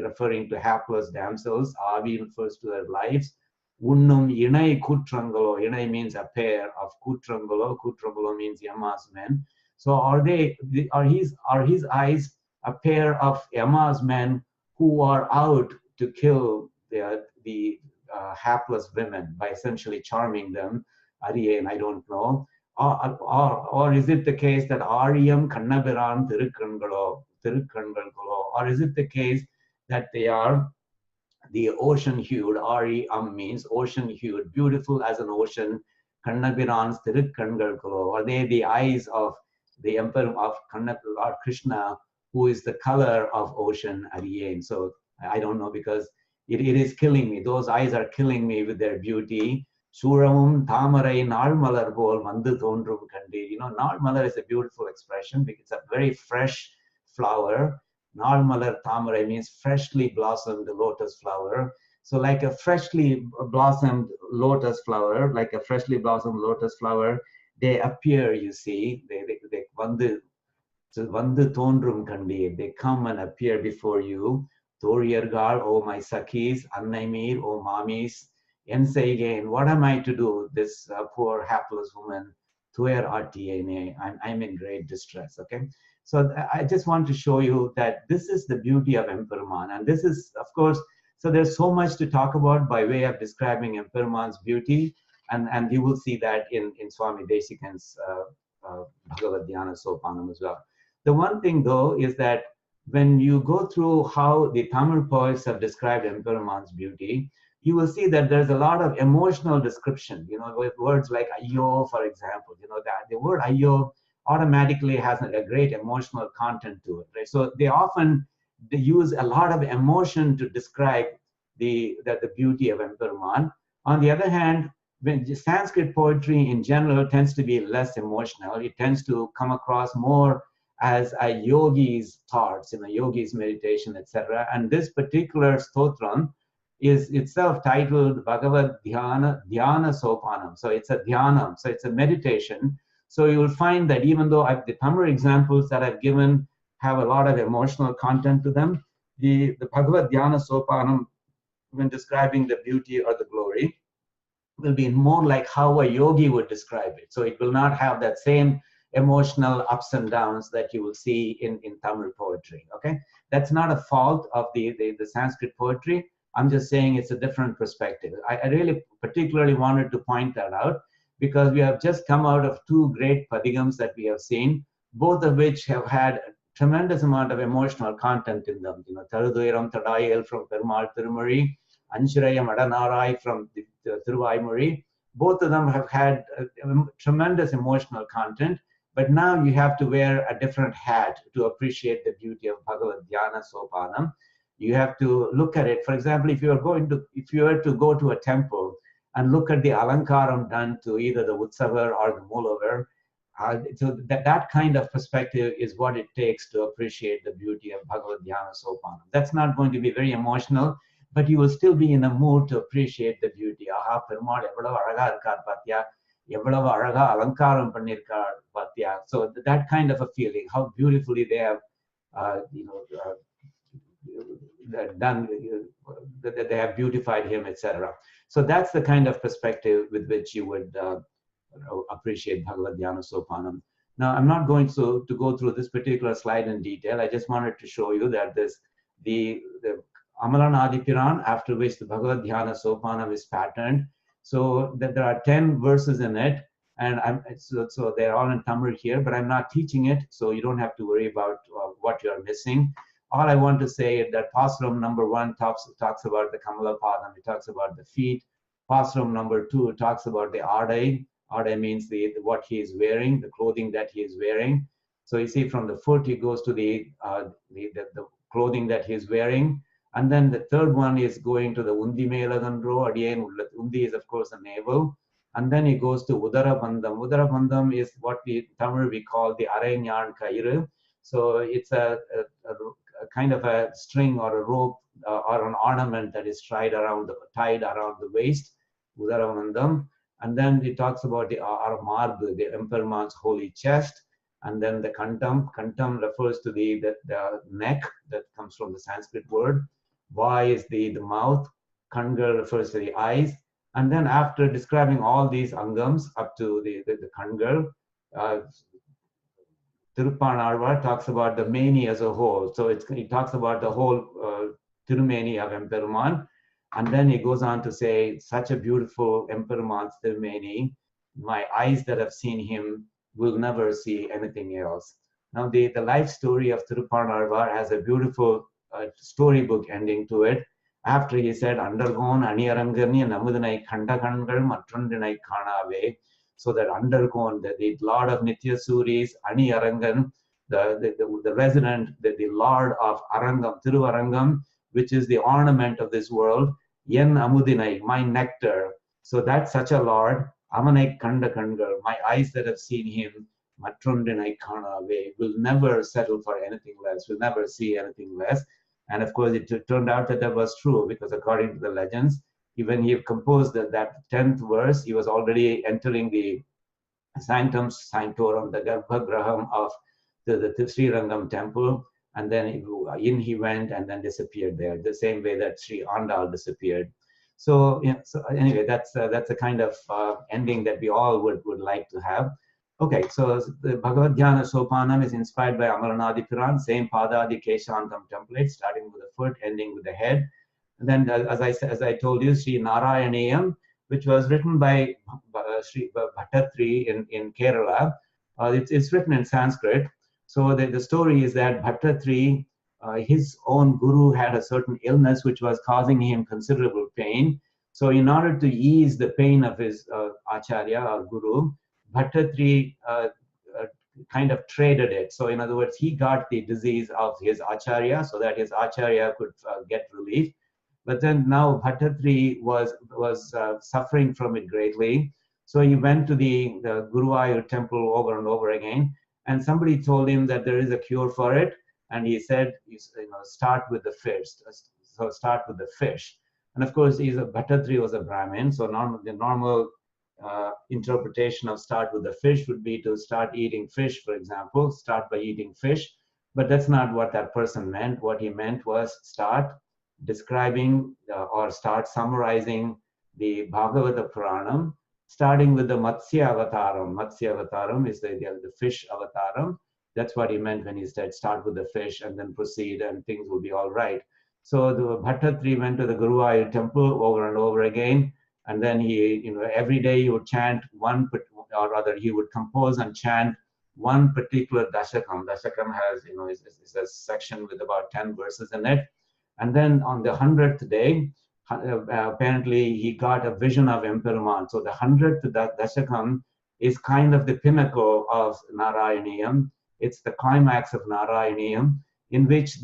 referring to hapless damsels, Avi refers to their lives. Unnum inai kutrangalo. Inai means a pair of kutrangalo. Kutrangalo means Yama's men. So are his eyes a pair of Yama's men who are out to kill the hapless women by essentially charming them? Ariyen, I don't know. Or is it the case that Ariyam Kannabiran Tirukangalo, or is it the case that they are the ocean-hued? Ariyam means ocean-hued, beautiful as an ocean. Kannabiran's Tirukangalo, are they the eyes of the emperor of Krishna, who is the color of ocean? Ariyen. So I don't know, because it is killing me. Those eyes are killing me with their beauty. Suramum Tamarai Nalmalar Bol Mandu Thondrum Kandi. You know, Nalmalar is a beautiful expression because it's a very fresh flower. Nalmalar Tamarai means freshly blossomed lotus flower. So like a freshly blossomed lotus flower, they appear, you see, they Vandu Thondrum Kandi, they come and appear before you. Toriyargal, oh my Sakis, Annaimir, oh mommies. And say again, what am I to do? This poor hapless woman, Tuer Artiene, I'm in great distress. Okay, so I just want to show you that this is the beauty of Emperuman, and this is, of course, so there's so much to talk about by way of describing Emperuman's beauty, and you will see that in Swami Desikan's bhagavad dhyAna sOpAnam as well. The one thing though is that when you go through how the Tamil poets have described Emperuman's beauty, you will see that there's a lot of emotional description, you know, with words like Ayyo, for example, you know, that the word Ayyo automatically has a great emotional content to it, right? So they use a lot of emotion to describe the beauty of Emperuman. On the other hand, when Sanskrit poetry in general tends to be less emotional, it tends to come across more as a yogi's thoughts, yogi's meditation, etc. And this particular stotram is itself titled Bhagavad dhyAna sOpAnam. So it's a dhyana, so it's a meditation. So you will find that even though the Tamil examples that I've given have a lot of emotional content to them, the Bhagavad dhyana sOpAnam, when describing the beauty or the glory, will be more like how a yogi would describe it. So it will not have that same emotional ups and downs that you will see in Tamil poetry. Okay, that's not a fault of the Sanskrit poetry. I'm just saying it's a different perspective. I really particularly wanted to point that out because we have just come out of two great padigams that we have seen, both of which have had a tremendous amount of emotional content in them. Taruduiram Tadayel from Perumal Tirumari, Anshirayam Adanarai from the Thiruvaimuri. Both of them have had tremendous emotional content, but now you have to wear a different hat to appreciate the beauty of Bhagavad dhyana sOpAnam. You have to look at it. For example, if you were to go to a temple and look at the alankaram done to either the utsavar or the mulavar, so that kind of perspective is what it takes to appreciate the beauty of Bhagavad dhyana sOpAnam. That's not going to be very emotional, but you will still be in a mood to appreciate the beauty. Aha, Perumal evvalavu alaga irkar patya, evvalavu alaga alankaram pannirkar patya. So that kind of a feeling, how beautifully they have, done, that they have beautified him, etc. So that's the kind of perspective with which you would appreciate Bhagavad dhyana sOpAnam. Now, I'm not going to go through this particular slide in detail. I just wanted to show you that the Amalanadipiran, after which the Bhagavad dhyana sOpAnam is patterned. So that there are 10 verses in it, and so they're all in Tamil here, but I'm not teaching it, so you don't have to worry about what you're missing. All I want to say is that Pasuram number 1 talks about the Kamala Padam, it talks about the feet. Pasuram number 2 talks about the adage. Adage means what he is wearing, the clothing that he is wearing. So you see from the foot, he goes to the clothing that he is wearing. And then the third one is going to the Undi Melagandro. Again, Undi is, of course, the navel. And then he goes to Udara Bandham. Udara Bandham is what we Tamil we call the Arenyan Kairu. So it's a kind of a string or a rope or an ornament that is tied around the waist, Udara Bandham. And then it talks about the Marbu, the Emperor's holy chest. And then the Kantam. Kantam refers to the neck, that comes from the Sanskrit word. Va is the mouth. Kangal refers to the eyes. And then after describing all these angams up to the Kangal, Tirupanarvar talks about the mani as a whole. So he talks about the whole Tirumani of Emperuman. And then he goes on to say, such a beautiful Emperuman's Tirumani, my eyes that have seen him will never see anything else. Now the life story of Tirupanarvar has a beautiful storybook ending to it. After he said, undergone Aniyarangarni Namudanai Kandakangal Matrundinai Kanave, so that undergone, the Lord of Nitya Suris, Aniyarangan, the resident, the Lord of Arangam, Tiruvarangam, which is the ornament of this world, Yen Amudinai, my nectar. So that's such a Lord, Amanai Kandakangal, my eyes that have seen him, Matrundinai Kanave, will never settle for anything less, will never see anything less. And of course, it turned out that was true, because according to the legends, when he composed that 10th verse, he was already entering the sanctum sanctorum, the Garbhagraham of the Sri Rangam temple, and then in he went and then disappeared there, the same way that Sri Andal disappeared. So, so anyway, that's a kind of ending that we all would like to have. Okay, so the Bhagavad dhyana sOpAnam is inspired by Amalanadipiran, same Padadi Keshantam template, starting with the foot, ending with the head. And then, as I told you, Sri Narayaniyam, which was written by Sri Bhattatri in Kerala. It's written in Sanskrit. So the story is that Bhattatri, his own guru, had a certain illness which was causing him considerable pain. So in order to ease the pain of his acharya or guru, Bhattatri kind of traded it. So in other words, he got the disease of his acharya so that his acharya could get relief. But then now Bhattatri was suffering from it greatly. So he went to the Guruvayur temple over and over again. and somebody told him that there is a cure for it, and he said, start with the fish. So start with the fish. And of course, Bhattatri was a Brahmin, so the normal interpretation of start with the fish would be to start eating fish, for example, start by eating fish. But that's not what that person meant. What he meant was start describing or start summarizing the Bhagavata Puranam, starting with the Matsya Avataram. Matsya Avataram is the fish Avataram. That's what he meant when he said start with the fish and then proceed and things will be all right. So the Bhattatri went to the Guruvayur temple over and over again, and then he, every day he would chant one, or rather he would compose and chant one particular dashakam. Dashakam has, is a section with about 10 verses in it. And then on the 100th day, apparently he got a vision of Emperuman. So the 100th dashakam is kind of the pinnacle of Narayaniyam. It's the climax of Narayaniyam, in which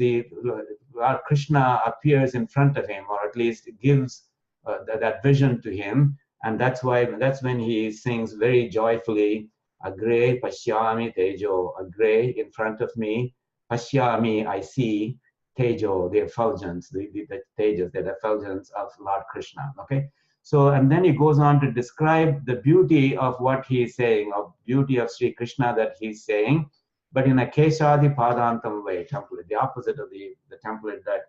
Krishna appears in front of him, or at least gives that vision to him. And that's when he sings very joyfully, Agre Pashyami Tejo, Agre, in front of me, Pashyami, I see, Tejo, the effulgence, the Tejas, the effulgence of Lord Krishna. Okay, so and then he goes on to describe the beauty of what he is saying, of beauty of Sri Krishna that he's saying, but in a Keshadi Padantam way, template, the opposite of the template that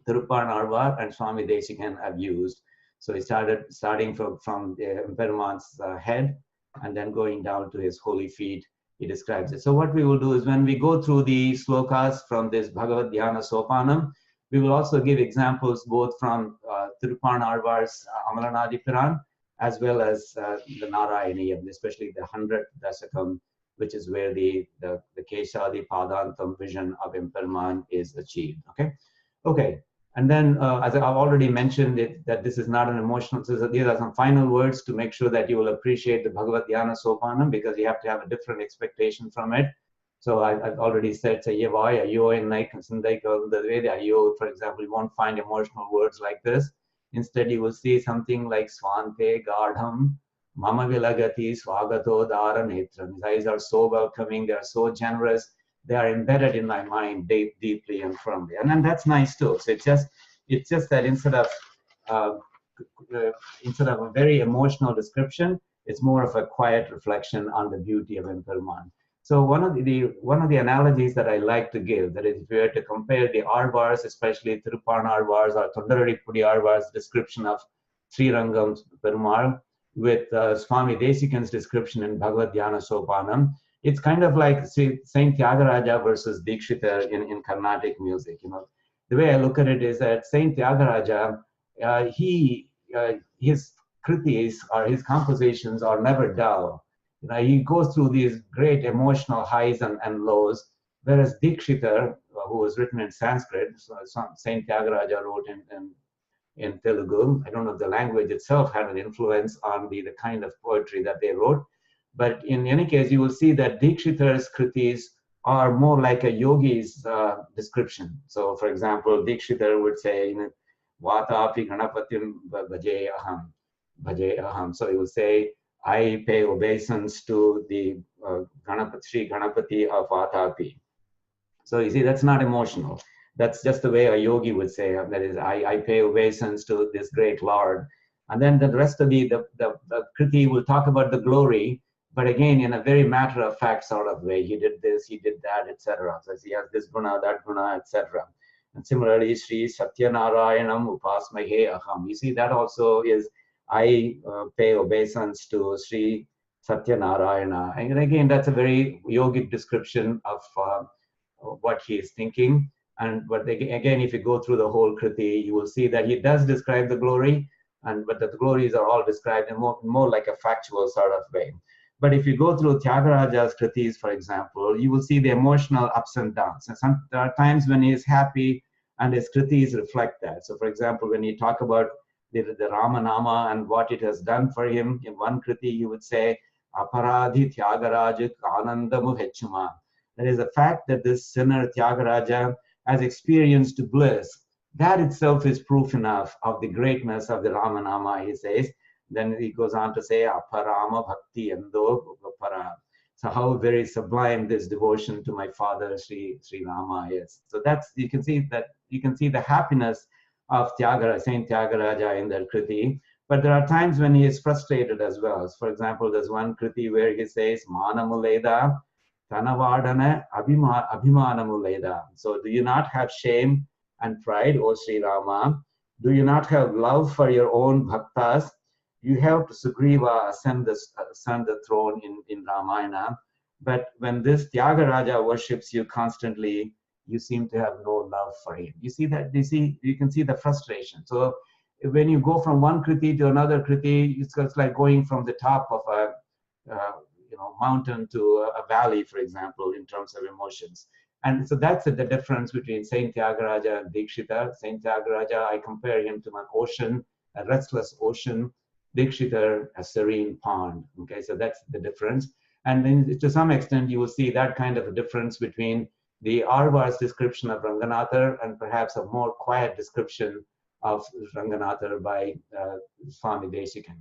Thirupanarvar and Swami Desikan have used. So he starting from the Emperuman's head and then going down to his holy feet. He describes it. So what we will do is when we go through the slokas from this bhagavad dhyAna sOpAnam, we will also give examples both from Thirupanarvar's Amalanadi Piran as well as the Narayaniyam, especially the 100th Dasakam, which is where the Keshadi Padantam vision of Emperuman is achieved. Okay. And then, as I've already mentioned, that this is not an emotional, so these are some final words to make sure that you will appreciate the Bhagavad dhyAna sOpAnam, because you have to have a different expectation from it. So I've already said, for example, you won't find emotional words like this. Instead, you will see something like Swante Gardham, Mama Vilagati, Swagato Dara Netram. His eyes are so welcoming, they are so generous. They are embedded in my mind deeply and firmly, and then that's nice too. So it's just that instead of a very emotional description, it's more of a quiet reflection on the beauty of Emperuman. So one of the analogies that I like to give, that is, if we were to compare the Arvars, especially Thirupanarvar's or Thondaradi Arvar's description of Sri Rangam's Perumal with Swami Desikan's description in Bhagavad dhyAna sOpAnam, it's kind of like Saint Tyagaraja versus Dikshita in Carnatic music. The way I look at it is that Saint Tyagaraja, his kritis or his compositions are never dull. He goes through these great emotional highs and lows, whereas Dikshita, who was written in Sanskrit, so Saint Tyagaraja wrote in Telugu. I don't know if the language itself had an influence on the kind of poetry that they wrote. But in any case, you will see that Dikshita's kritis are more like a yogi's description. So, for example, Dikshita would say, Vatapi Ganapatim Bhaje Aham. So he will say, I pay obeisance to the Sri Ganapati of Vatapi. So you see, that's not emotional. That's just the way a yogi would say. That is, I pay obeisance to this great Lord. And then the rest of the kriti will talk about the glory, but again, in a very matter-of-fact sort of way. He did this, he did that, etc. So he has this guna, that guna, etc. And similarly, Sri Satyanarayanam Upasmahe Aham. You see, that also is, I pay obeisance to Sri Satyanarayana. And again, that's a very yogic description of what he is thinking. But again, if you go through the whole kriti, you will see that he does describe the glory, but the glories are all described in more like a factual sort of way. But if you go through Tyagaraja's kritis, for example, you will see the emotional ups and downs. And there are times when he is happy, and his kritis reflect that. So, for example, when you talk about the Ramanama and what it has done for him, in one kriti, you would say, Aparadhi Tyagaraja Anandamu Hechuma. That is the fact that this sinner Tyagaraja has experienced bliss. That itself is proof enough of the greatness of the Ramanama, he says. Then he goes on to say, Aparama Bhakti Endo Para. So how very sublime this devotion to my father, Sri Rama is. So that's, you can see the happiness of Saint Tyagaraja in that Kriti. But there are times when he is frustrated as well. For example, there's one Kriti where he says, Manamuleda, Tanavadana, Abhimanamuleda. So do you not have shame and pride, O Sri Rama? Do you not have love for your own bhaktas? You helped Sugriva ascend the throne in Ramayana, but when this Tyagaraja worships you constantly, you seem to have no love for him. You see that? You can see the frustration. So when you go from one Kriti to another Kriti, it's just like going from the top of a mountain to a valley, for example, in terms of emotions. And so that's the difference between Saint Tyagaraja and Dikshita. Saint Tyagaraja, I compare him to an ocean, a restless ocean. Dikshita, a serene pond. Okay, so that's the difference. And then to some extent, you will see that kind of a difference between the Arvar's description of Ranganatha and perhaps a more quiet description of Ranganatha by Swami Desikan.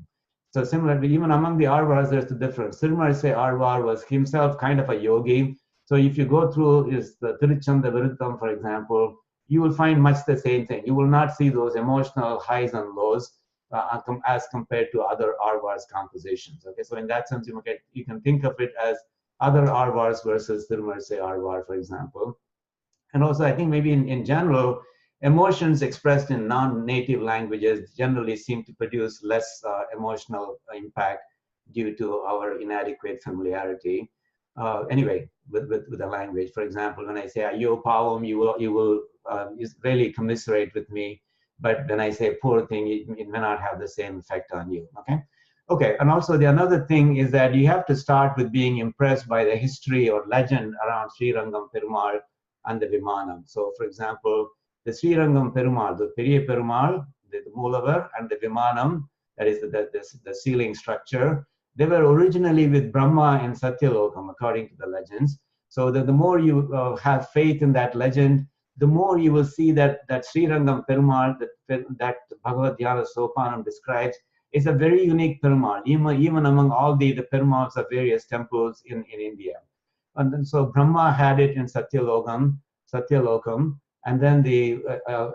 So similarly, even among the Arvars, there's a difference. Sirmarise Arvar was himself kind of a yogi. So if you go through the Tiruchanda Virutham, for example, you will find much the same thing. You will not see those emotional highs and lows as compared to other Arvars compositions. Okay, so in that sense, you can think of it as other Arvars versus Tirumarise Arvar, for example. And also, I think maybe in general, emotions expressed in non-native languages generally seem to produce less emotional impact due to our inadequate familiarity. Anyway, with the language. For example, when I say "Ayo Pavam," you will really commiserate with me. But when I say poor thing, it may not have the same effect on you. Okay. And also the another thing is that you have to start with being impressed by the history or legend around Sri Rangam Perumal and the Vimanam. So, for example, the Sri Rangam Perumal, the Periya Perumal, the Moolavar, and the Vimanam, that is the ceiling structure, they were originally with Brahma in Satyalokam, according to the legends. So the more you have faith in that legend, the more you will see that Sri Rangam Perumal, that Bhagavad dhyAna sOpAnam describes, is a very unique Perumal, even among all the Perumals of various temples in India. And then, so Brahma had it in Satyalokam, and then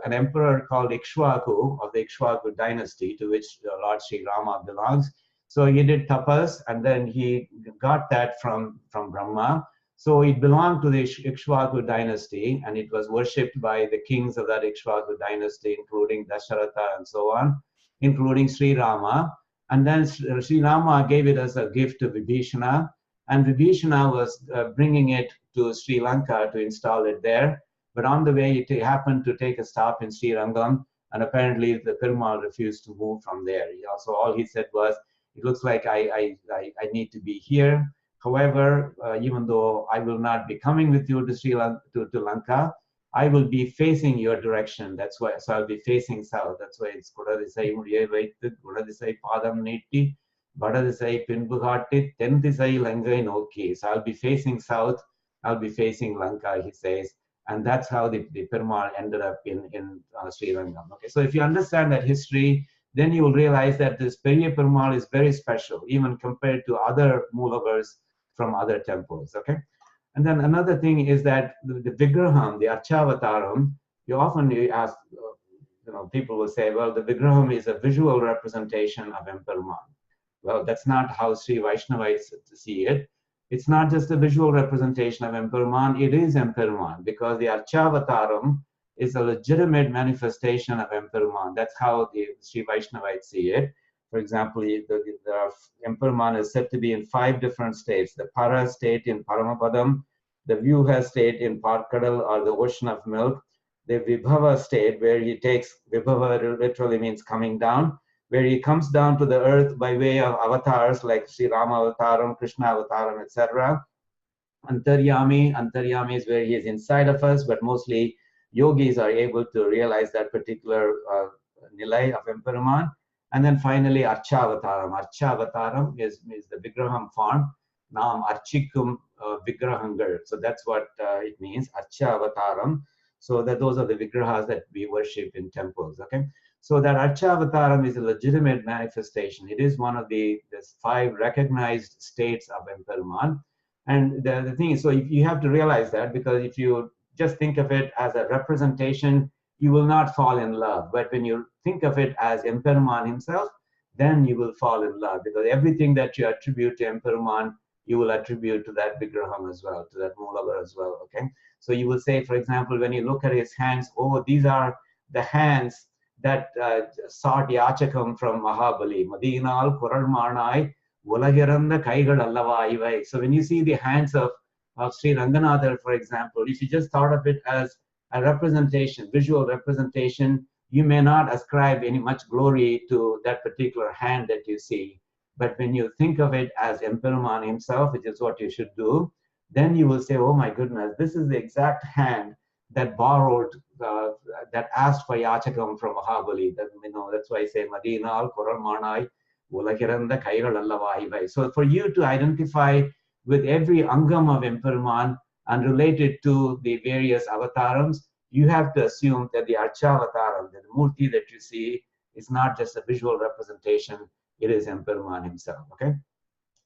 an emperor called Ikshvaku of the Ikshvaku dynasty, to which Lord Sri Rama belongs. So he did tapas, and then he got that from Brahma. So it belonged to the Ikshvaku dynasty, and it was worshipped by the kings of that Ikshvaku dynasty, including Dasharatha and so on, including Sri Rama. And then Sri Rama gave it as a gift to Vibhishana, and Vibhishana was bringing it to Sri Lanka to install it there. But on the way, it happened to take a stop in Sri Rangam, and apparently the Perumal refused to move from there. So all he said was, "It looks like I need to be here. However, even though I will not be coming with you to Lanka, I will be facing your direction. That's why, so I'll be facing south. That's why it's Kudadisai Mudiye Vaitu, Kudadisai Padam Niti, Badadisai Pinbugati, Tendisai Langai Noki." So I'll be facing south, I'll be facing Lanka, he says. And that's how the Perumal ended up in Sri Rangam. Okay, so if you understand that history, then you will realize that this Periya Perumal is very special, even compared to other Moolavars from other temples. Okay, and then another thing is that the Vigraham, the Archavataram, you ask, people will say, well, the Vigraham is a visual representation of Emperuman. Well, that's not how Sri Vaishnavites see it. It's not just a visual representation of Emperuman, it is Emperuman, because the Archavataram is a legitimate manifestation of Emperuman. That's how the Sri Vaishnavites see it. For example, the Emperuman is said to be in 5 different states: the Para state in Paramapadam, the Vyuha state in Parkadal, or the ocean of milk, the Vibhava state, where he takes, Vibhava literally means coming down, where he comes down to the earth by way of avatars like Sri Rama Avataram, Krishna Avataram, etc. Antaryami is where he is inside of us, but mostly yogis are able to realize that particular nilai of Emperuman. And then finally, Archavataram. Archavataram is the Vigraham form. Nam Archikum Vigrahangar. So that's what it means, Archavataram. So that those are the Vigrahas that we worship in temples. Okay. So that Archavataram is a legitimate manifestation. It is one of the 5 recognized states of Emperuman. And the thing is, so if you have to realize that, because if you just think of it as a representation, you will not fall in love. But when you think of it as Emperuman himself, then you will fall in love, because everything that you attribute to Emperuman, you will attribute to that Vigraham as well, to that Moolavar as well, okay? So you will say, for example, when you look at his hands, oh, these are the hands that sought Yachakam from Mahabali. Madinal Kuralmanai Ulagiranda Kaigal Allava Ivai. So when you see the hands of Sri Ranganatha, for example, if you just thought of it as a representation, visual representation, you may not ascribe any much glory to that particular hand that you see. But when you think of it as Emperuman himself, which is what you should do, then you will say, oh my goodness, this is the exact hand that borrowed, that asked for Yachakam from Mahabali. That, that's why I say Madinal Kuralmanai Ulagiranda Kairal Allavai. So for you to identify with every angam of Emperuman and relate it to the various avatarams, you have to assume that the Archavataram, the Murti that you see, is not just a visual representation, it is Emperuman himself, okay?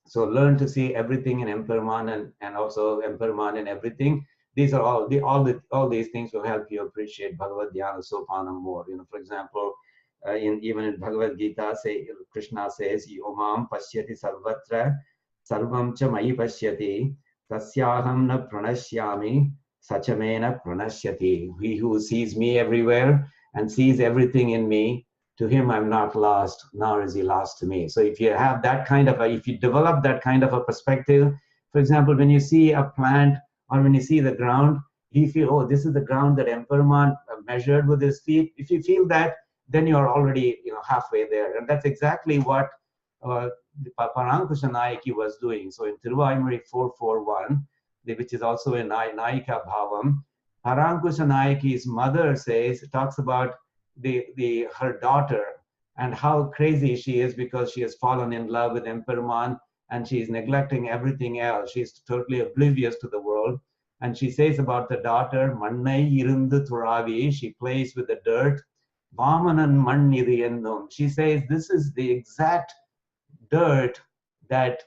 So learn to see everything in Emperuman and also Emperuman in everything. These are all these things will help you appreciate bhagavad, dhyAna, sOpAnam more. For example, even in Bhagavad Gita, Krishna says, Yomam pashyati sarvatra, sarvam cha mayi pashyati, tasyaham na pranashyami, sachamena pranashyati. He who sees me everywhere and sees everything in me, to him I'm not lost, nor is he lost to me. So if you have that kind of if you develop that kind of a perspective, for example, when you see a plant or when you see the ground, you feel, oh, this is the ground that Emperuman measured with his feet. If you feel that, then you're already halfway there. And that's exactly what Parankusha Nayaki was doing. So in Tiruvaimuri 441, which is also in Nayika Bhavam, Parankusha Nayaki's mother talks about her daughter and how crazy she is because she has fallen in love with Emperuman and she's neglecting everything else. She's totally oblivious to the world. And she says about the daughter, Mannai irundu thuravi, she plays with the dirt. Vamanan manniri ennum. She says this is the exact dirt that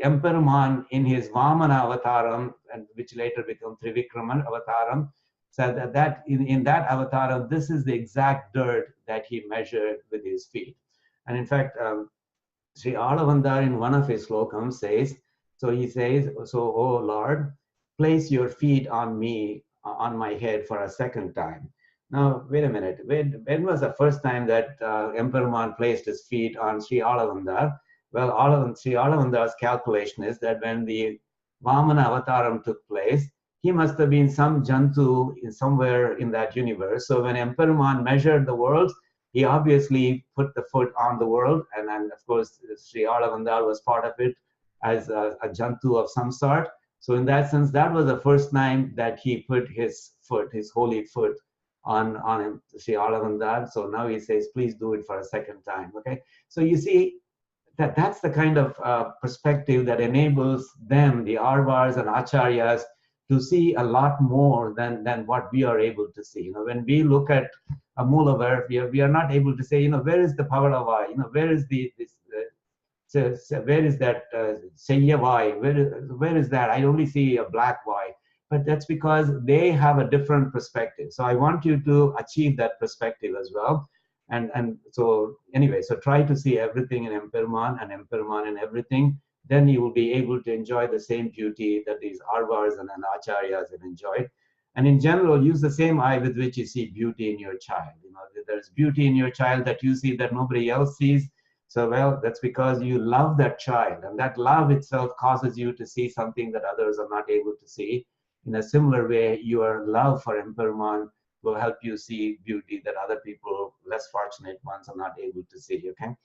Emperuman in his Vamana avataram, and which later became Trivikraman avataram, said that in that avatar, this is the exact dirt that he measured with his feet. And in fact, Sri Alavandar in one of his slokams says, so he says, so, oh Lord, place your feet on me, on my head for a second time. Now, wait a minute. When was the first time that Emperuman placed his feet on Sri Alavandar? Well, Sri Alavandar's calculation is that when the Vamana avataram took place, he must have been some Jantu somewhere in that universe. So when Emperuman measured the world, he obviously put the foot on the world. And then, of course, Sri Alavandar was part of it as a Jantu of some sort. So in that sense, that was the first time that he put his foot, his holy foot, on Sri Alavandar. So now he says, please do it for a second time. Okay. So you see, that's the kind of perspective that enables them, the Arvars and Acharyas, to see a lot more than what we are able to see. When we look at a Moolavar, we are not able to say, where is the Pavalavai? Where is where is that Sayyavai? Where is that? I only see a black Y. But that's because they have a different perspective. So I want you to achieve that perspective as well. And so anyway, so try to see everything in Emperuman and Emperuman in everything. Then you will be able to enjoy the same beauty that these Arvars and Acharyas have enjoyed. And in general, use the same eye with which you see beauty in your child. There's beauty in your child that you see that nobody else sees. So, well, that's because you love that child. And that love itself causes you to see something that others are not able to see. In a similar way, your love for Emperuman will help you see beauty that other people, less fortunate ones, are not able to see, okay?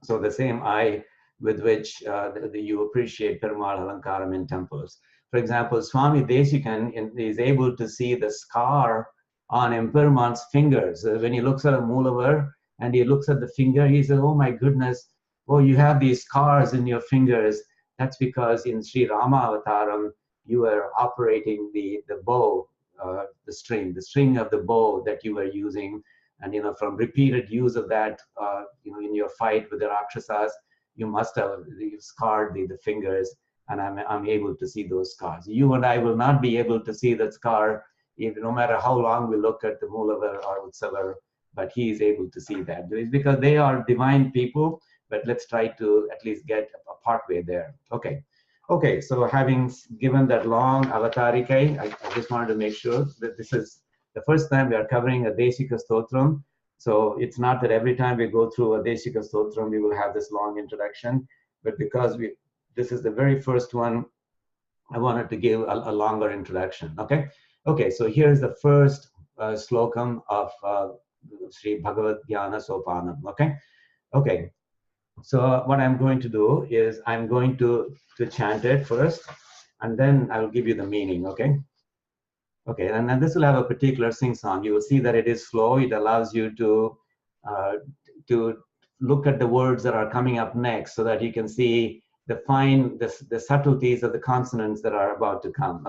So the same eye with which you appreciate Perumal Alankaram in temples. For example, Swami Desikan is able to see the scar on Emperuman's fingers. When he looks at a Moolavar and he looks at the finger, he says, oh my goodness, oh, you have these scars in your fingers. That's because in Sri Rama Avataram, you were operating the bow, the string of the bow that you were using. And, from repeated use of that, in your fight with the Rakshasas, you must have scarred the fingers. and I'm able to see those scars. You and I will not be able to see that scar, even no matter how long we look at the Mulavar or Utsavar, but he is able to see that. It's because they are divine people, but let's try to at least get a part way there. Okay, so having given that long avatarike, I just wanted to make sure that this is the first time we are covering a Deshika Stotram. So it's not that every time we go through a Deshika Stotram, we will have this long introduction, but because this is the very first one, I wanted to give a longer introduction, Okay, so here's the first slokam of Sri Bhagavad dhyAna sOpAnam, Okay. So what I'm going to do is I'm going to chant it first, and then I'll give you the meaning, Okay, and then this will have a particular sing-song. You will see that it is slow. It allows you to look at the words that are coming up next so that you can see the subtleties of the consonants that are about to come,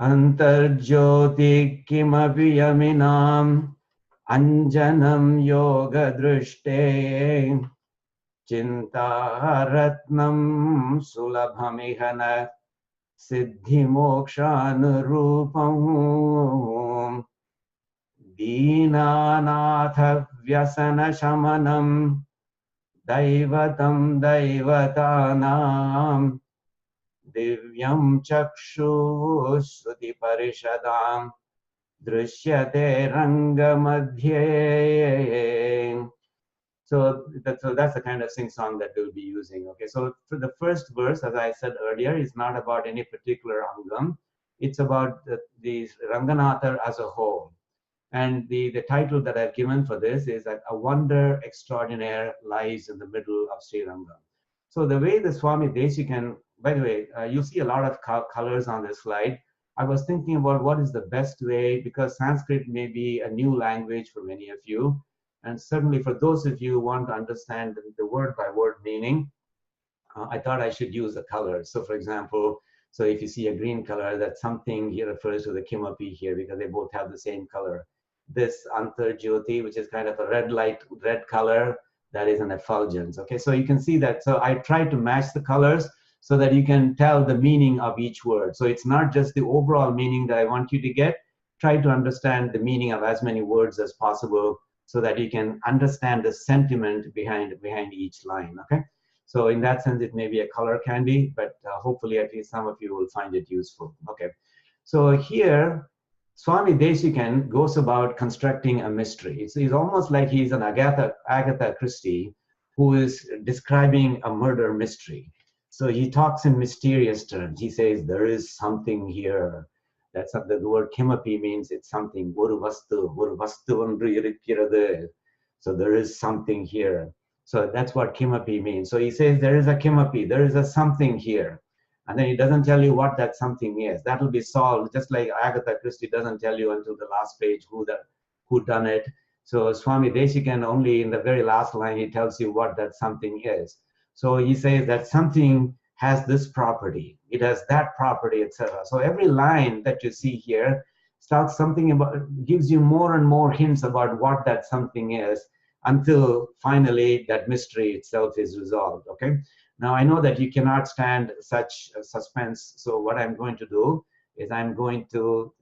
Antarjyoti kimapi yaminam anjanam yoga drishte Chintaratnam sulabhamihana siddhi mokshanurupam Deenanatha vyasana shamanam daivatam daivatanam divyam chakshu sruti parishadam drishyate rangamadhye. So that's the kind of sing-song that we'll be using. So for the first verse, as I said earlier, is not about any particular angam. It's about the Ranganatha as a whole. And the title that I've given for this is that A Wonder Extraordinaire Lies in the Middle of Sri Rangam. So the way the Swami Desikan, by the way, you see a lot of colors on this slide. I was thinking about what is the best way, because Sanskrit may be a new language for many of you. And certainly for those of you who want to understand the word-by-word meaning, I thought I should use the colors. So for example, so if you see a green color, that's something here refers to the kimapi here, because they both have the same color. This antarjyoti, which is kind of a red color, that is an effulgence. So you can see that. So I tried to match the colors so that you can tell the meaning of each word. So it's not just the overall meaning that I want you to get. Try to understand the meaning of as many words as possible, so that you can understand the sentiment behind each line, So in that sense, it may be a color candy, but hopefully at least some of you will find it useful, So here, Swami Desikan goes about constructing a mystery. It's almost like he's an Agatha Christie who is describing a murder mystery. So he talks in mysterious terms. He says, there is something here. That's what the word kimapi means. It's something. Oru vastu ondru irukkirathu. So there is something here. So that's what kimapi means. So he says there is a kimapi. There is a something here. And then he doesn't tell you what that something is. That will be solved, just like Agatha Christie doesn't tell you until the last page who done it. So Swami Desikan, only in the very last line, he tells you what that something is. So he says that something has this property, it has that property, etc. So every line that you see here starts something about, gives you more and more hints about what that something is, until finally that mystery itself is resolved. Now I know that you cannot stand such suspense, so what I'm going to do is I'm going to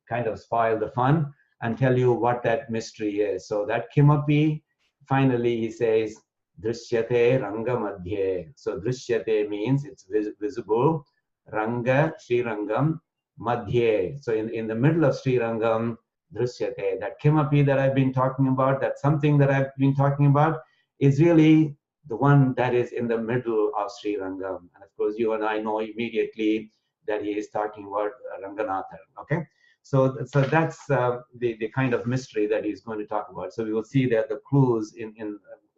kind of spoil the fun and tell you what that mystery is. So that kimapi, finally he says, Drishyate Ranga Madhye. So Drishyate means it's visible. Ranga, Sri Rangam, Madhye. So in the middle of Sri Rangam, Drishyate. That kimapi that I've been talking about, that something that I've been talking about, is really the one that is in the middle of Sri Rangam. And of course, you and I know immediately that he is talking about Ranganatha. So that's the kind of mystery that he's going to talk about. So we will see that the clues in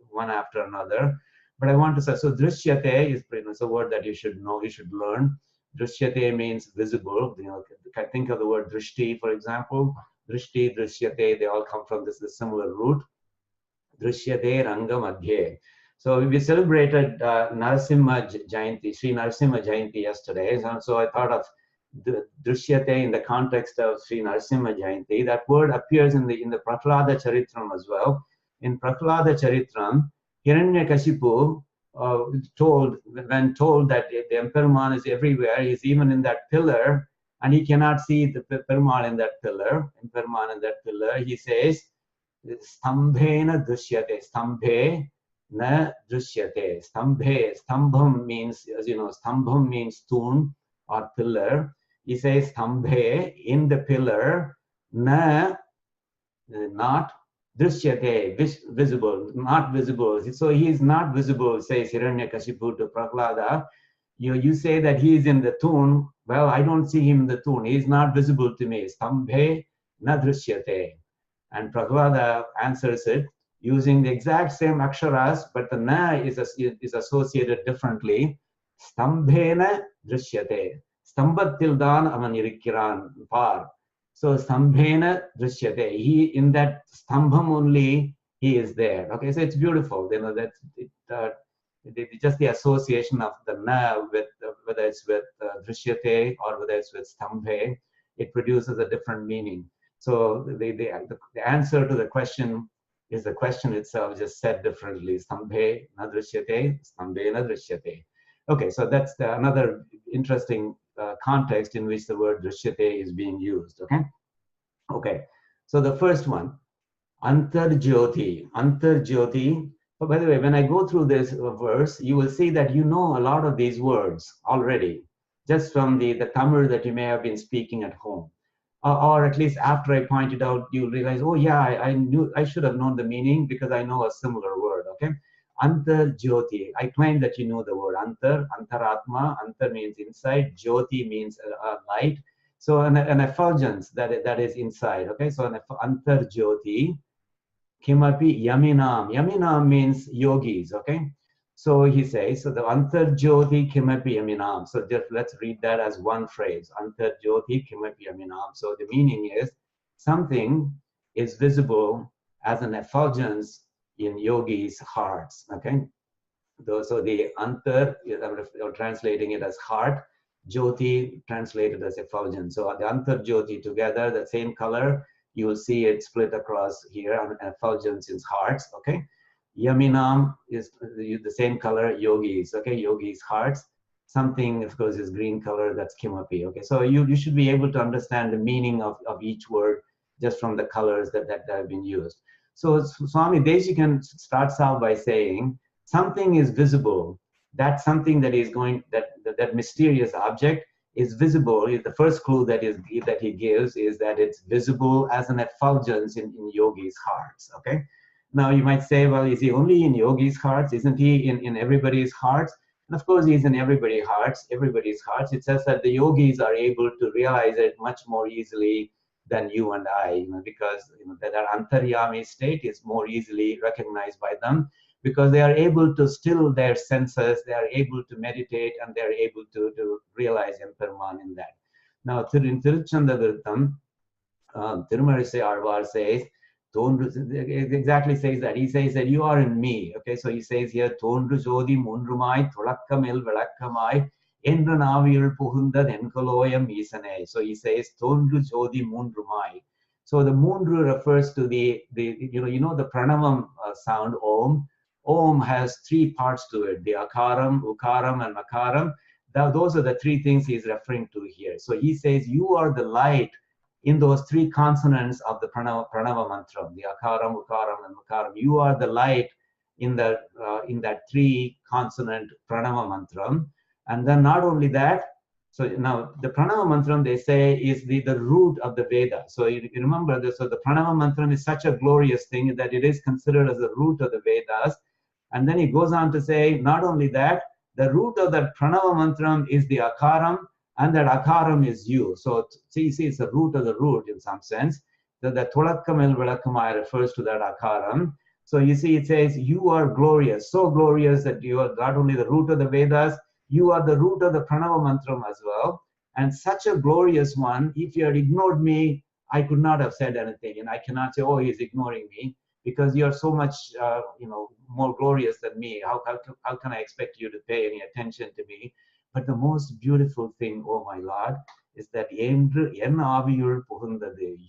one after another. But I want to say, so drishyate is pretty much a word that you should know, you should learn. Drishyate means visible. Think of the word drishti, for example. Drishti, drishyate, they all come from this similar root. Drishyate Ranga Madhye. So we celebrated Narasimha Jayanti, Sri Narasimha Jayanti yesterday. So I thought of Drishyate in the context of Sri Narasimha Jayanti. That word appears in the Prahlada Charitram as well. In Prahlada Charitram, Hiranyakashipu when told that the Emperman is everywhere, he's even in that pillar, and he cannot see the Perumal in that pillar, Emperman in that pillar, he says, Stambhena drishyate, stambhe na drishyate. Stambham means, as you know, stambham means stone or pillar. He says stambhe, in the pillar, na, not drishyate, visible, not visible. So he is not visible, says Hiranyakashipu to Prahlada. You say that he is in the tomb. Well, I don't see him in the tomb. He is not visible to me. Stambhe na drishyate. And Prahlada answers it using the exact same aksharas, but the na is associated differently. Stambhena drishyate. Stambatildan avan irikkiran par. So stambhena drishyate. He, in that stambham only, he is there. Okay, so it's beautiful. You know, that's just the association of the na with whether it's with drishyate or whether it's with stambhe, it produces a different meaning. So the answer to the question is the question itself just said differently. Stambhe na drishyate, stambhe na drishyate. Okay, so that's another interesting context in which the word drishyate is being used. Okay. Okay. So the first one, antarjyoti. Antarjyoti. But by the way, when I go through this verse, you will see that you know a lot of these words already, just from the Tamil that you may have been speaking at home. Or at least after I pointed out, you realize, oh yeah, I should have known the meaning because I know a similar word. Okay, antarjyoti. I claim that you know the word antaratma. Antar means inside. Jyoti means light. So an effulgence that is inside. Okay, so an antarjyoti. Kimapi yaminam. Yaminam means yogis. Okay. So he says, so the antarjyoti kimapi yaminam. So just let's read that as one phrase. Antarjyoti kimapi yaminam. So the meaning is something is visible as an effulgence in yogis' hearts. Okay. So the antar, I'm translating it as heart. Jyoti translated as effulgence. So the antarjyoti together, the same color, you will see it split across here, an effulgence in hearts. Okay. Yaminam is the same color, yogis, okay, yogis' hearts. Something, of course, is green color, that's kimapi, okay. So you should be able to understand the meaning of each word just from the colors that have been used. So Swami Desikan starts out by saying, something is visible. That's something that is going, that mysterious object is visible. The first clue that he gives is that it's visible as an effulgence in yogis' hearts, okay. Now you might say, well, is he only in yogis' hearts? Isn't he in everybody's hearts? And of course, he's in everybody's hearts. It says that the yogis are able to realize it much more easily than you and I, because that our antaryami state is more easily recognized by them, because they are able to still their senses, they are able to meditate, and they are able to realize Emperman in that. Now, in Tiruchandavirtam, Tirumarisai Arvar says, it exactly says that. He says that you are in me. Okay, so he says here, Tondru Jodi Mundrumai, Tolakkamil Velakkamai, Endra Naviyul Puhunda Enkaloyam Isane. So he says, Tondru Jodi Mundrumai. So the Mundru refers to the the Pranavam sound, Om. Om has three parts to it, the Akaram, Ukaram, and Makaram. Those are the three things he's referring to here. So he says, you are the light in those three consonants of the Pranava mantra, the Akaram, Ukaram, and Makaram. You are the light in that three consonant Pranava mantra. And then not only that, so now the Pranava mantra, they say, is the root of the Veda. So you remember this, so the Pranava mantra is such a glorious thing that it is considered as the root of the Vedas. And then he goes on to say, not only that, the root of that Pranava mantra is the Akaram, and that Akaram is you. So see, it's the root of the root in some sense. The Tolakkamil Velakkamai refers to that Akaram. So you see, it says, you are glorious, so glorious that you are not only the root of the Vedas, you are the root of the Pranava mantram as well. And such a glorious one, if you had ignored me, I could not have said anything. And I cannot say, oh, he's ignoring me, because you are so much more glorious than me. How can I expect you to pay any attention to me? But the most beautiful thing, oh my Lord, is that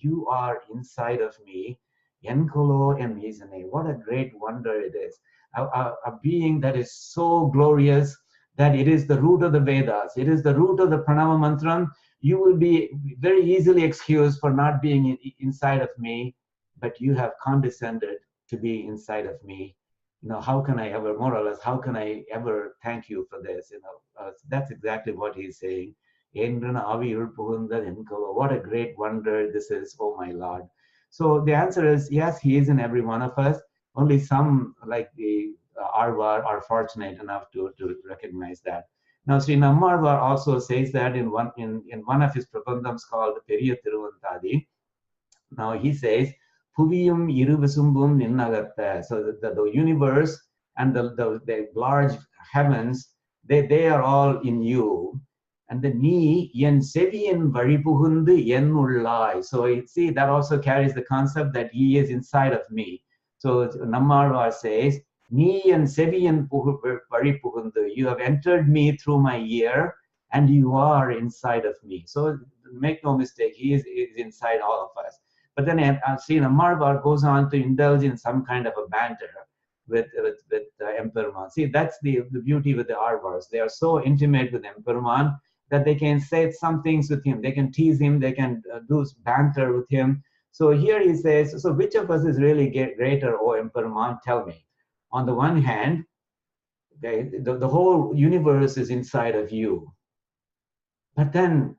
you are inside of me, Enkolo emizane. What a great wonder it is. A being that is so glorious that it is the root of the Vedas. It is the root of the Pranama Mantram. You will be very easily excused for not being inside of me, but you have condescended to be inside of me. You know, how can I ever, more or less, how can I ever thank you for this? You know, that's exactly what he's saying. What a great wonder this is, oh my Lord. So the answer is yes, he is in every one of us. Only some, like the Arvar, are fortunate enough to recognize that. Now, Sri Nammarvar also says that in one of his Prabandhams called Periya Tiruvantadi. Now he says, Puviyum Iruvasumbum Ninnagatta. So the universe and the large heavens, they are all in you. And the ni yen seviyen varipuhundu yen ullai. So see, that also carries the concept that he is inside of me. So Nammarvar says, ni yen seviyen varipuhundu. You have entered me through my ear, and you are inside of me. So make no mistake, he is inside all of us. But then Sri Nammarvar goes on to indulge in some kind of a banter with Emperman. See, that's the beauty with the Arvars. They are so intimate with Emperman that they can say some things with him. They can tease him. They can do banter with him. So here he says, so which of us is really greater, O Emperman? Tell me. On the one hand, okay, the whole universe is inside of you. But then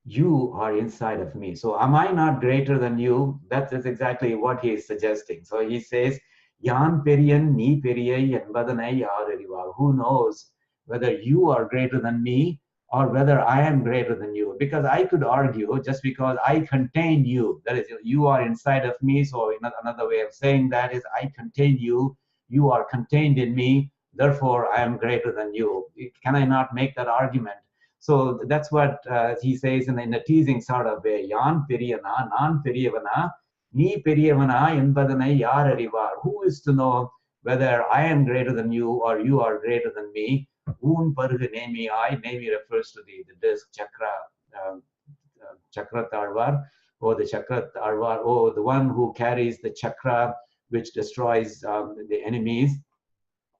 you are inside of me. So am I not greater than you? That is exactly what he is suggesting. So he says, Yan periyan ni periyai enbadanai yararivar. Who knows whether you are greater than me or whether I am greater than you? Because I could argue just because I contain you, that is, you are inside of me. So another way of saying that is I contain you, you are contained in me, therefore I am greater than you. Can I not make that argument? So that's what he says in a teasing sort of way. Yan periyana, nan periyavana, ni periyavana enbadanai yararivar. Who is to know whether I am greater than you or you are greater than me? Un parga nemi I. Nemi refers to the disc chakra, chakra tarvar, or the chakra tarvar, or the one who carries the chakra which destroys the enemies.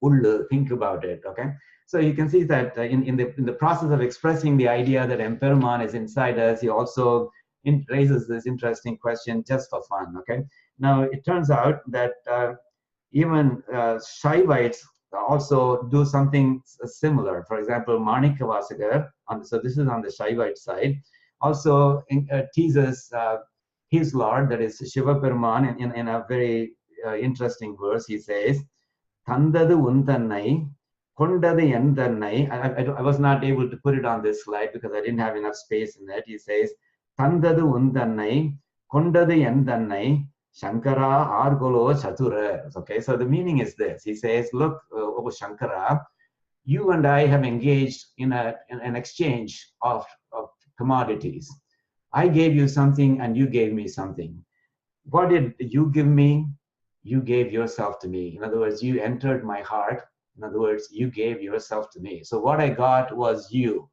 Ullu, think about it, okay? So you can see that in the process of expressing the idea that Emperman is inside us, he also raises this interesting question just for fun, okay? Now, it turns out that even Shaivites also do something similar. For example, Manikavasigar, so this is on the Shaivite side, also teases his Lord, that is Shiva Peruman, in a very interesting verse. He says, Tandadu untannai, kondadu entannai. I was not able to put it on this slide because I didn't have enough space in it. He says, Tandadu untannai, kondadu entannai, Shankara argolo chatura. Okay, so the meaning is this. He says, look, oh Shankara, you and I have engaged in an exchange of commodities. I gave you something and you gave me something. What did you give me? You gave yourself to me. In other words, you entered my heart. In other words, you gave yourself to me. So what I got was you.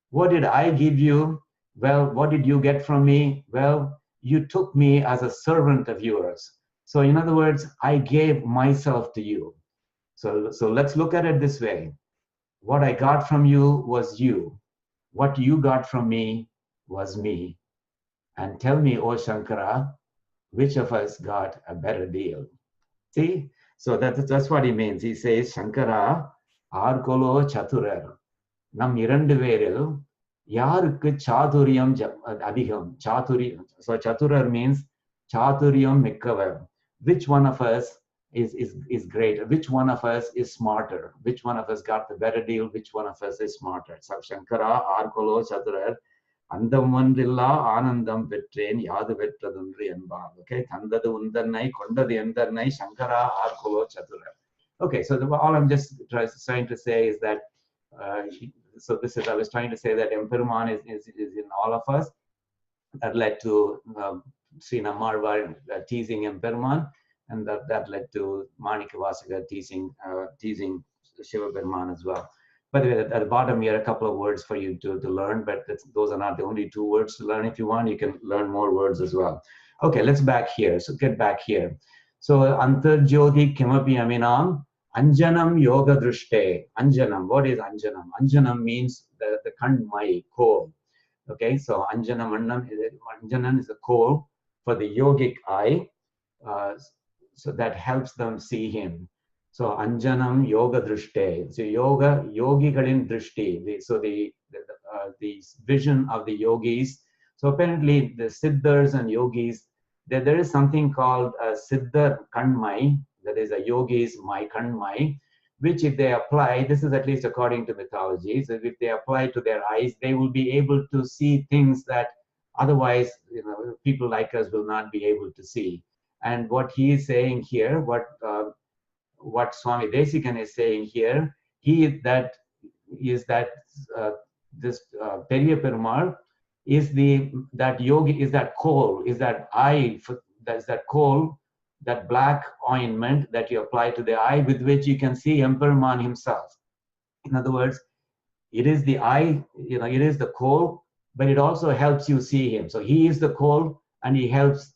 What did I give you? Well, what did you get from me? Well, you took me as a servant of yours. So in other words, I gave myself to you. So let's look at it this way. What I got from you was you. What you got from me was me. And tell me, O Shankara, which of us got a better deal? See? So that's what he means. He says, Shankara, Arkolo Chaturar. Nam irandu veril, yarukku chaturiyam adhigam. Chaturiyam. So Chaturar means chaturiyam mikkavar. Which one of us is greater? Which one of us is smarter? Which one of us got the better deal? Which one of us is smarter? So Shankara, Arkolo Chaturar. Andam vandilla anandam vetrain yadu vetradundri enbal. Okay, Tandadu undannai, kondadu endannai, Shankara arkolo chatura. Okay, so all I'm just trying to say is that, I was trying to say that Emperman is in all of us. That led to Sri Nammarvar teasing Emperman, and that led to Manikavasigar teasing Shiva Peruman as well. By the way, at the bottom here, a couple of words for you to learn, but those are not the only two words to learn. If you want, you can learn more words as well. Okay, let's back here. So get back here. So antarjyoti kimapi aminam anjanam yoga drushte. Anjanam, what is anjanam? Anjanam means the kanmai, coal. Okay, so anjanam is a coal for the yogic eye, so that helps them see him. So anjanam yoga drushte. So yogigalin drishti. So the vision of the yogis. So apparently the siddhas and yogis, there is something called a siddha kanmai, that is a yogi's my kanmai, which if they apply, this is at least according to mythology, so if they apply to their eyes, they will be able to see things that otherwise, people like us will not be able to see. And what he is saying here, what Swami Desikan is saying here, this Periya Perumal is that yogi, is that coal, is that eye, that's that coal, that black ointment that you apply to the eye with which you can see Emperman himself. In other words, it is the eye, it is the coal, but it also helps you see him. So he is the coal, and he helps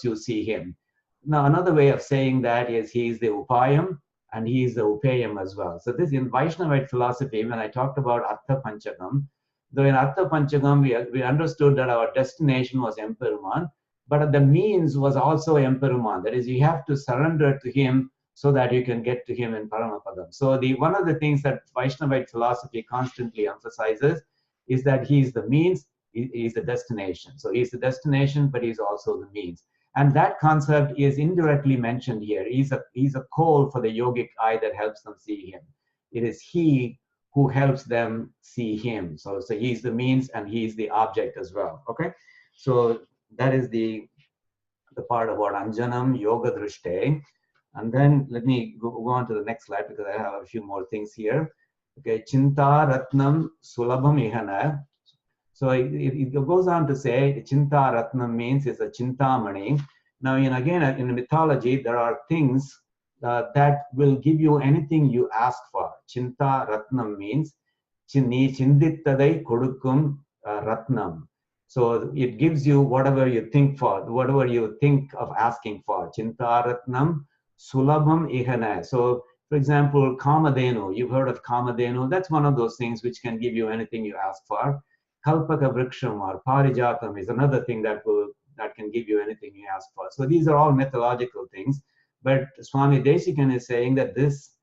you see him. Now, another way of saying that is he is the upayam and he is the upayam as well. So this in Vaishnavite philosophy, when I talked about Artha Panchagam, though in Artha Panchagam we understood that our destination was Emperuman, but the means was also Emperuman. That is, you have to surrender to him so that you can get to him in Paramapadam. So one of the things that Vaishnavite philosophy constantly emphasizes is that he is the means, he is the destination. So he's the destination, but he's also the means. And that concept is indirectly mentioned here. He's a coal for the yogic eye that helps them see him. It is he who helps them see him. So he's the means and he's the object as well. Okay, so that is the part about Anjanam Yoga Drishte. And then let me go on to the next slide because I have a few more things here. Okay, Chinta Ratnam Sulabham Ihana. So it goes on to say Chinta Ratnam means it's a Chintamani. Now, again, in mythology, there are things that will give you anything you ask for. Chinta Ratnam means Chinni Chindittadai Kodukkum Ratnam. So it gives you whatever you think of asking for. Chinta Ratnam Sulabham Ihana. So, for example, Kamadenu, you've heard of Kamadenu. That's one of those things which can give you anything you ask for. Kalpaka Vriksham or Parijatam is another thing that can give you anything you ask for. So these are all mythological things. But Swami Desikan is saying that this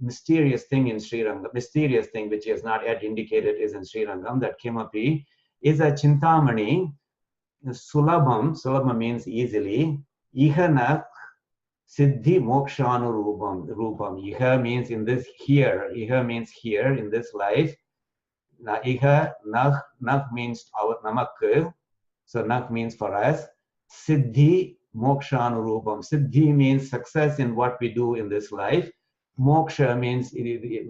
mysterious thing in Sri Rangam, mysterious thing which he has not yet indicated is in Sri Rangam, that Kimapi, is a Chintamani. Sulabham means easily. Ihana Siddhi Mokshanu Rupam. Iha means in this here. Iha means here in this life. Iha, Nah means our Namak. So Nah means for us. Siddhi Mokshanurupam. Siddhi means success in what we do in this life. Moksha means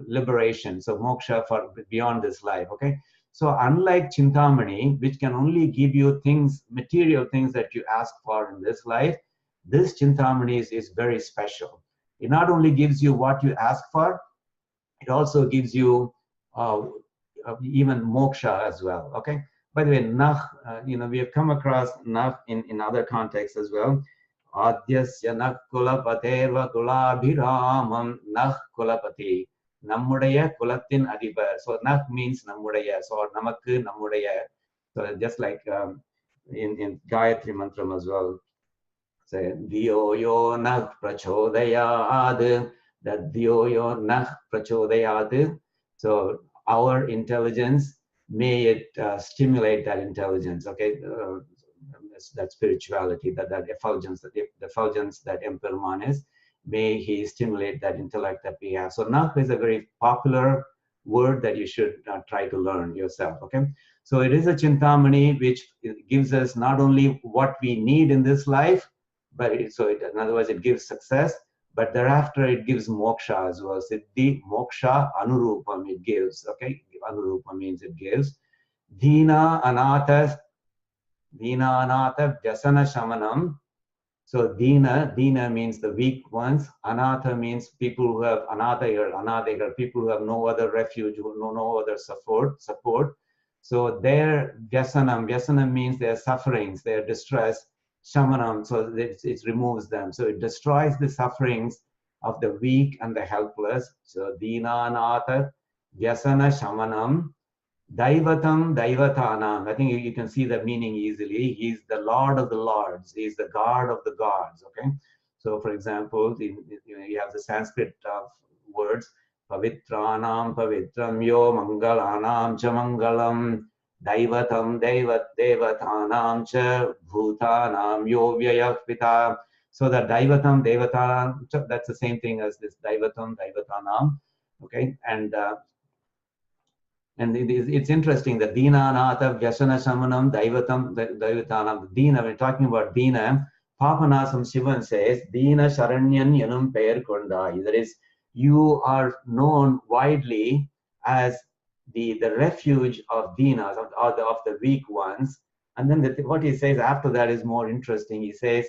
liberation. So moksha for beyond this life. Okay. So unlike Chintamani, which can only give you things, material things that you ask for in this life, this Chintamani is very special. It not only gives you what you ask for, it also gives you even moksha as well. Okay. By the way, Nah, we have come across Nah in other contexts as well. Adyasya Nah Kulapateva Kulabhiramam Nah Kulapati. Nammudaya Kulatin Adiba. So Nah means Nammudaya. So Namakku Nammudaya. So just like in Gayatri Mantram as well. Say Dhyo yo Nah Prachodayad. That Dhyo yo Nah Prachodayad. So our intelligence, may it stimulate that intelligence. Okay, that spirituality, that effulgence, the effulgence that Emperman is, may he stimulate that intellect that we have. So Nah is a very popular word that you should try to learn yourself. Okay, so it is a Chintamani which gives us not only what we need in this life, but in other words, it gives success. But thereafter, it gives moksha as well. Siddhi, moksha, anurupam, it gives. Okay, anurupa means it gives. Dhyana, anatha, vyasana shamanam. So dhyana means the weak ones. Anatha means people who have anatha, people who have no other refuge, who know no other support. So their vyasanam means their sufferings, their distress, shamanam, so it removes them. So it destroys the sufferings of the weak and the helpless. So dhyAna vyasana shamanam, daivatam daivatanam. I think you can see the meaning easily. He's the Lord of the Lords. He's the God of the gods. Okay. So, for example, you have the Sanskrit words. Pavitranam pavitram yo mangalanam cha mangalam daivatam devatanam cha bhutanam yo vyayapita. So that daivatam devatanam, that's the same thing as this daivatam daivatanam. Okay, and it's interesting that Dina Anata Vyasana Samanam Daivatam Daivatanam. Dina, we're talking about Dina. Papanasam Shivan says, Dina Sharanyan Yanum Per Kondai. That is, you are known widely as the refuge of Dinas, of the weak ones. And then what he says after that is more interesting. He says,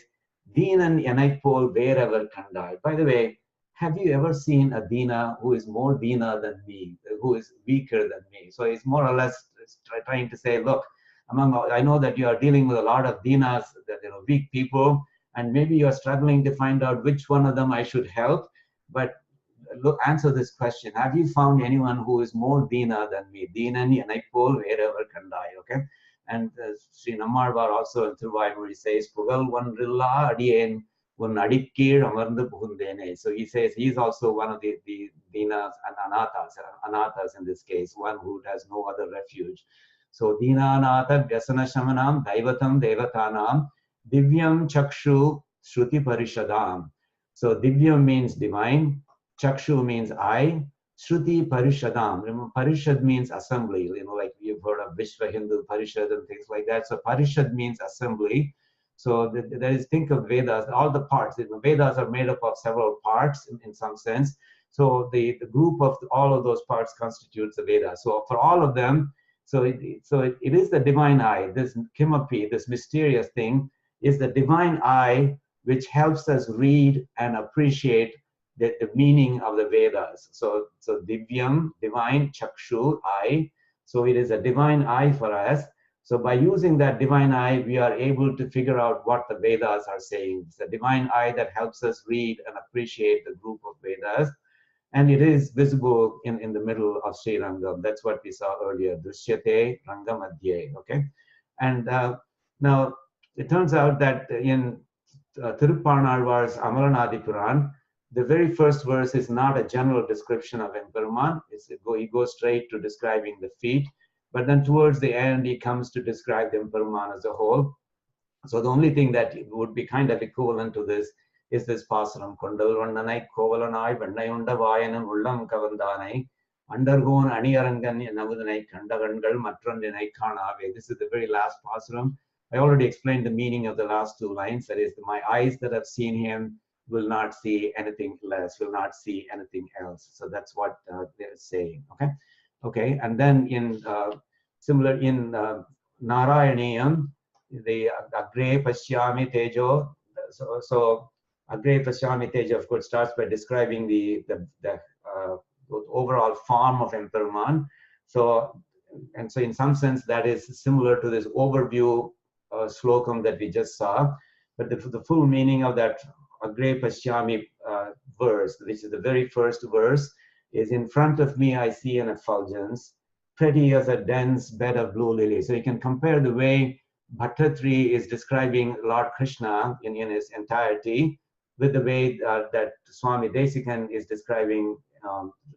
Dinan Yanaipol wherever Kandai. By the way, have you ever seen a Dina who is more Dina than me, who is weaker than me? So it's more or less trying to say, look, I know that you are dealing with a lot of Dinas, that weak people, and maybe you are struggling to find out which one of them I should help. But look, answer this question: have you found anyone who is more Dina than me? Dinan Yanaipol wherever Kandai. Okay, and Sri Nammalvar also in Thiruvaimuri says, Pugal Vandrilla Adien. So he says he's also one of the Dinas and Anathas in this case, one who has no other refuge. So Dina Anatha Vyasana Shamanam Daivatam Devatanam Divyam Chakshu Shruti Parishadam. So Divyam means divine, Chakshu means eye, Shruti Parishadam. Remember, Parishad means assembly. Like you've heard of Vishva Hindu Parishad and things like that. So Parishad means assembly. So there is, think of Vedas, all the parts. The Vedas are made up of several parts in some sense. So the group of all of those parts constitutes the Vedas. So for all of them, it is the divine eye. This Kimapi, this mysterious thing, is the divine eye which helps us read and appreciate the meaning of the Vedas. So Divyam, divine, Chakshu, eye. So it is a divine eye for us. So by using that divine eye, we are able to figure out what the Vedas are saying. It's a divine eye that helps us read and appreciate the group of Vedas. And it is visible in the middle of Sri Rangam. That's what we saw earlier, Drishyate Rangamadhye, okay? And now, it turns out that in Tiruppanalvar's Amaranadi Puran, the very first verse is not a general description of Emperuman. He goes straight to describing the feet. But then towards the end, he comes to describe the Emperuman as a whole. So the only thing that would be kind of equivalent to this is this pasaram. Kondal Vandanai, Kovalanai, Vandayunda Vayanam, Ullam Kavandanai, Undergone Aniarangan, Navudanai, Kandagangal, Matrandinai, Kanave. This is the very last pasaram. I already explained the meaning of the last two lines. That is, my eyes that have seen him will not see anything less, will not see anything else. So that's what they're saying, okay? Okay, and then in similar in Narayaniyam, the Agre Pashyami Tejo. So Agre Pashyami Tejo, of course, starts by describing the overall form of Emperuman. So in some sense, that is similar to this overview slokam that we just saw. But the full meaning of that Agre Pashyami verse, which is the very first verse, is in front of me I see an effulgence, pretty as a dense bed of blue lilies. So you can compare the way Bhattatri is describing Lord Krishna in his entirety with the way that Swami Desikan is describing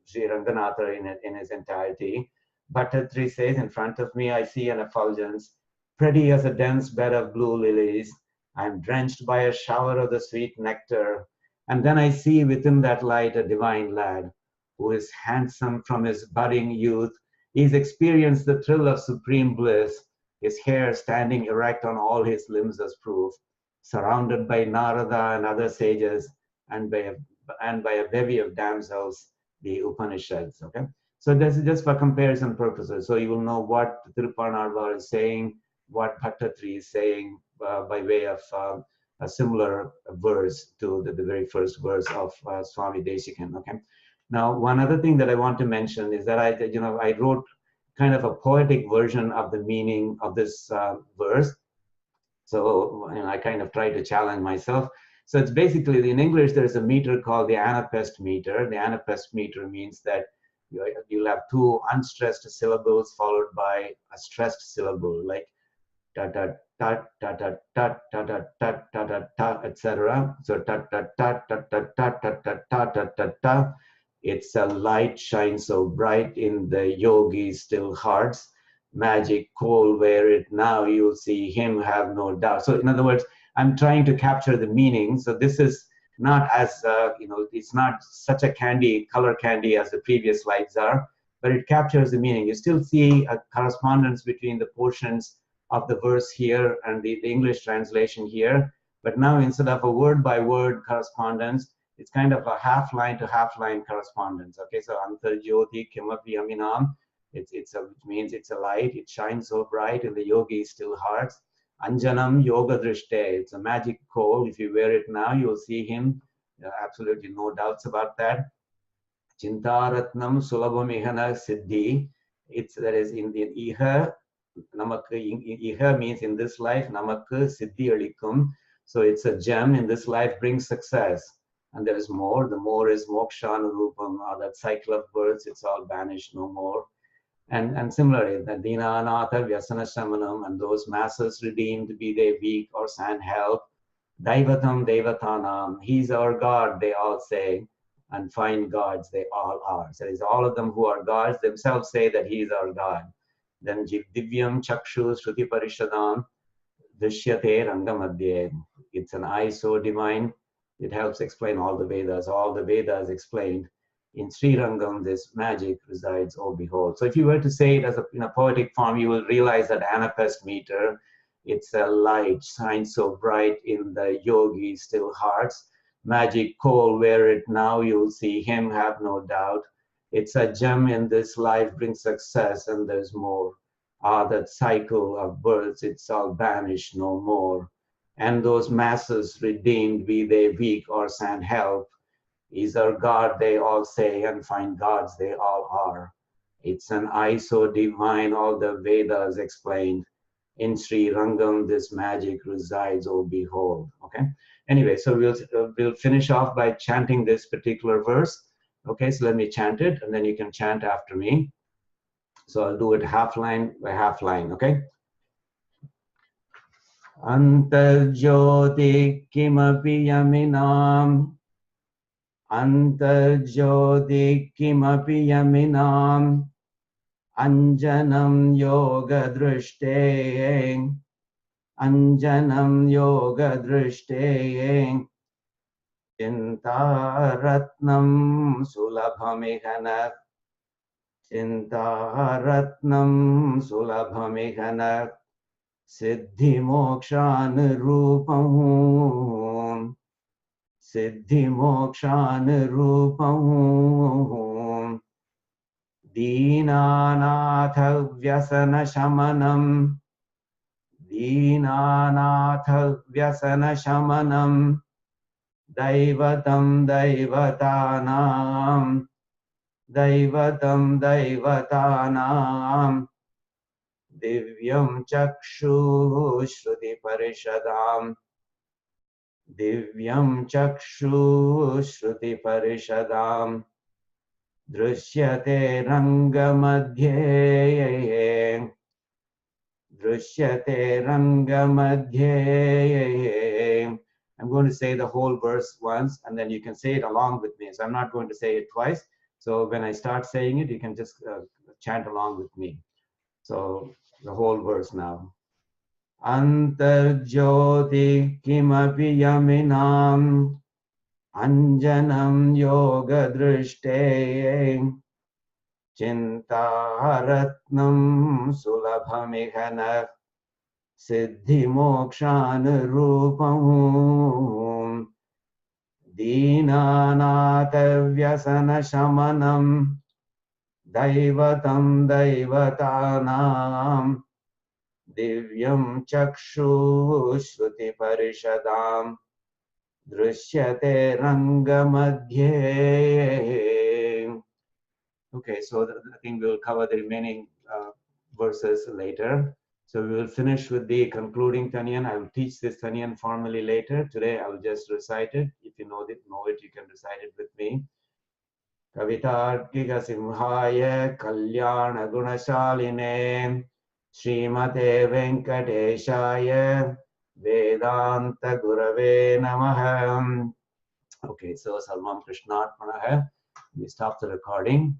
Sri Ranganatha in his entirety. Bhattatri says, in front of me I see an effulgence, pretty as a dense bed of blue lilies. I'm drenched by a shower of the sweet nectar. And then I see within that light a divine lad who is handsome from his budding youth. He's experienced the thrill of supreme bliss, his hair standing erect on all his limbs as proof, surrounded by Narada and other sages, and by a bevy of damsels, the Upanishads, okay? So this is just for comparison purposes. So you will know what Tiruppanalvar is saying, what Bhattatri is saying by way of a similar verse to the very first verse of Swami Desikan, okay? Now, one other thing that I want to mention is that I wrote kind of a poetic version of the meaning of this verse. So I kind of try to challenge myself. So it's basically, in English, there's a meter called the anapest meter. The anapest meter means that you'll have two unstressed syllables followed by a stressed syllable, like ta ta ta ta ta ta ta ta ta ta ta ta, etc. So ta ta ta ta ta ta ta ta ta ta ta ta. It's a light shines so bright in the yogi's still hearts. Magic coal wear it now, you'll see him have no doubt. So in other words, I'm trying to capture the meaning. So this is not as, it's not such a color candy as the previous slides are, but it captures the meaning. You still see a correspondence between the portions of the verse here and the English translation here. But now instead of a word by word correspondence, it's kind of a half line to half line correspondence. Okay, so Antar Jyoti Kimapi Aminam. Which means it's a light, it shines so bright in the yogi's still hearts. Anjanam Yoga Drishte, it's a magic coal. If you wear it now, you'll see him. Absolutely no doubts about that. Chintaratnam Sulabhamihana Siddhi, that is in the Iha, Iha means in this life, Namakku Siddhi Alikum. So it's a gem in this life, brings success. And there is more. The more is Mokshanurupam, or that cycle of births, it's all banished, no more. And similarly, the dhyAna vyasana shamanam, and those masses redeemed, be they weak or sand help. Daivatam devatanam, he's our God, they all say, and fine gods they all are. So it's all of them who are gods themselves say that he is our God. Then divyam chakshu shruti parishadam drishyate rangamadhye. It's an eye so divine, it helps explain all the Vedas explained. In Sri Rangam, this magic resides, oh behold. So if you were to say it as in a poetic form, you will realize that anapest meter, it's a light, shines so bright in the yogi's still hearts. Magic coal, wear it now, you'll see him, have no doubt. It's a gem in this life, brings success, and there's more. That cycle of births, it's all banished, no more. And those masses redeemed, be they weak or sand help. He's our God, they all say, and fine gods they all are. It's an eye so divine, all the Vedas explained. In Sri Rangam, this magic resides, oh behold. Okay. Anyway, so we'll finish off by chanting this particular verse. Okay, so let me chant it, and then you can chant after me. So I'll do it half line by half line. Okay. Antarjyoti kimapi yaminam. Antarjyoti kimapi yaminam. Anjanam yoga drishte. Anjanam yoga drishte. Chintaratnam sulabhamihana. Chintaratnam sulabhamihana. Siddhi mokshan rupam. Siddhi mokshan rupam. Dīnānātha vyasana shamanam. Dīnānātha vyasana shamanam. Daivatam daivatānām. Daivatam daivatānām. Divyam chakshu shruti parishadam. Divyam chakshu shruti parishadam. Drishyate rangamadhye. Drishyate rangamadhye. I'm going to say the whole verse once, and then you can say it along with me. So I'm not going to say it twice. So when I start saying it, you can just chant along with me. So the whole verse now. Antarjyoti kimapi yaminam. Anjanam yoga drishte. Chintaratnam sulabhamihana. Siddhi mokshan rupam. Dīnānātha vyasana shamanam. Daivatam daivatānām. Divyam chakshu shruti parishadam. Drishyate rangamadhye. Okay, so I think we'll cover the remaining verses later. So we will finish with the concluding Tanyan. I will teach this Tanyan formally later. Today I will just recite it. If you know it, you can recite it with me. Kavitarkika Simhaya Kalyana Gunashaline Srimate Venkateshaya Vedanta Gurave Namaha. Okay, so Sarvam Krishnarpanaha. We stop the recording.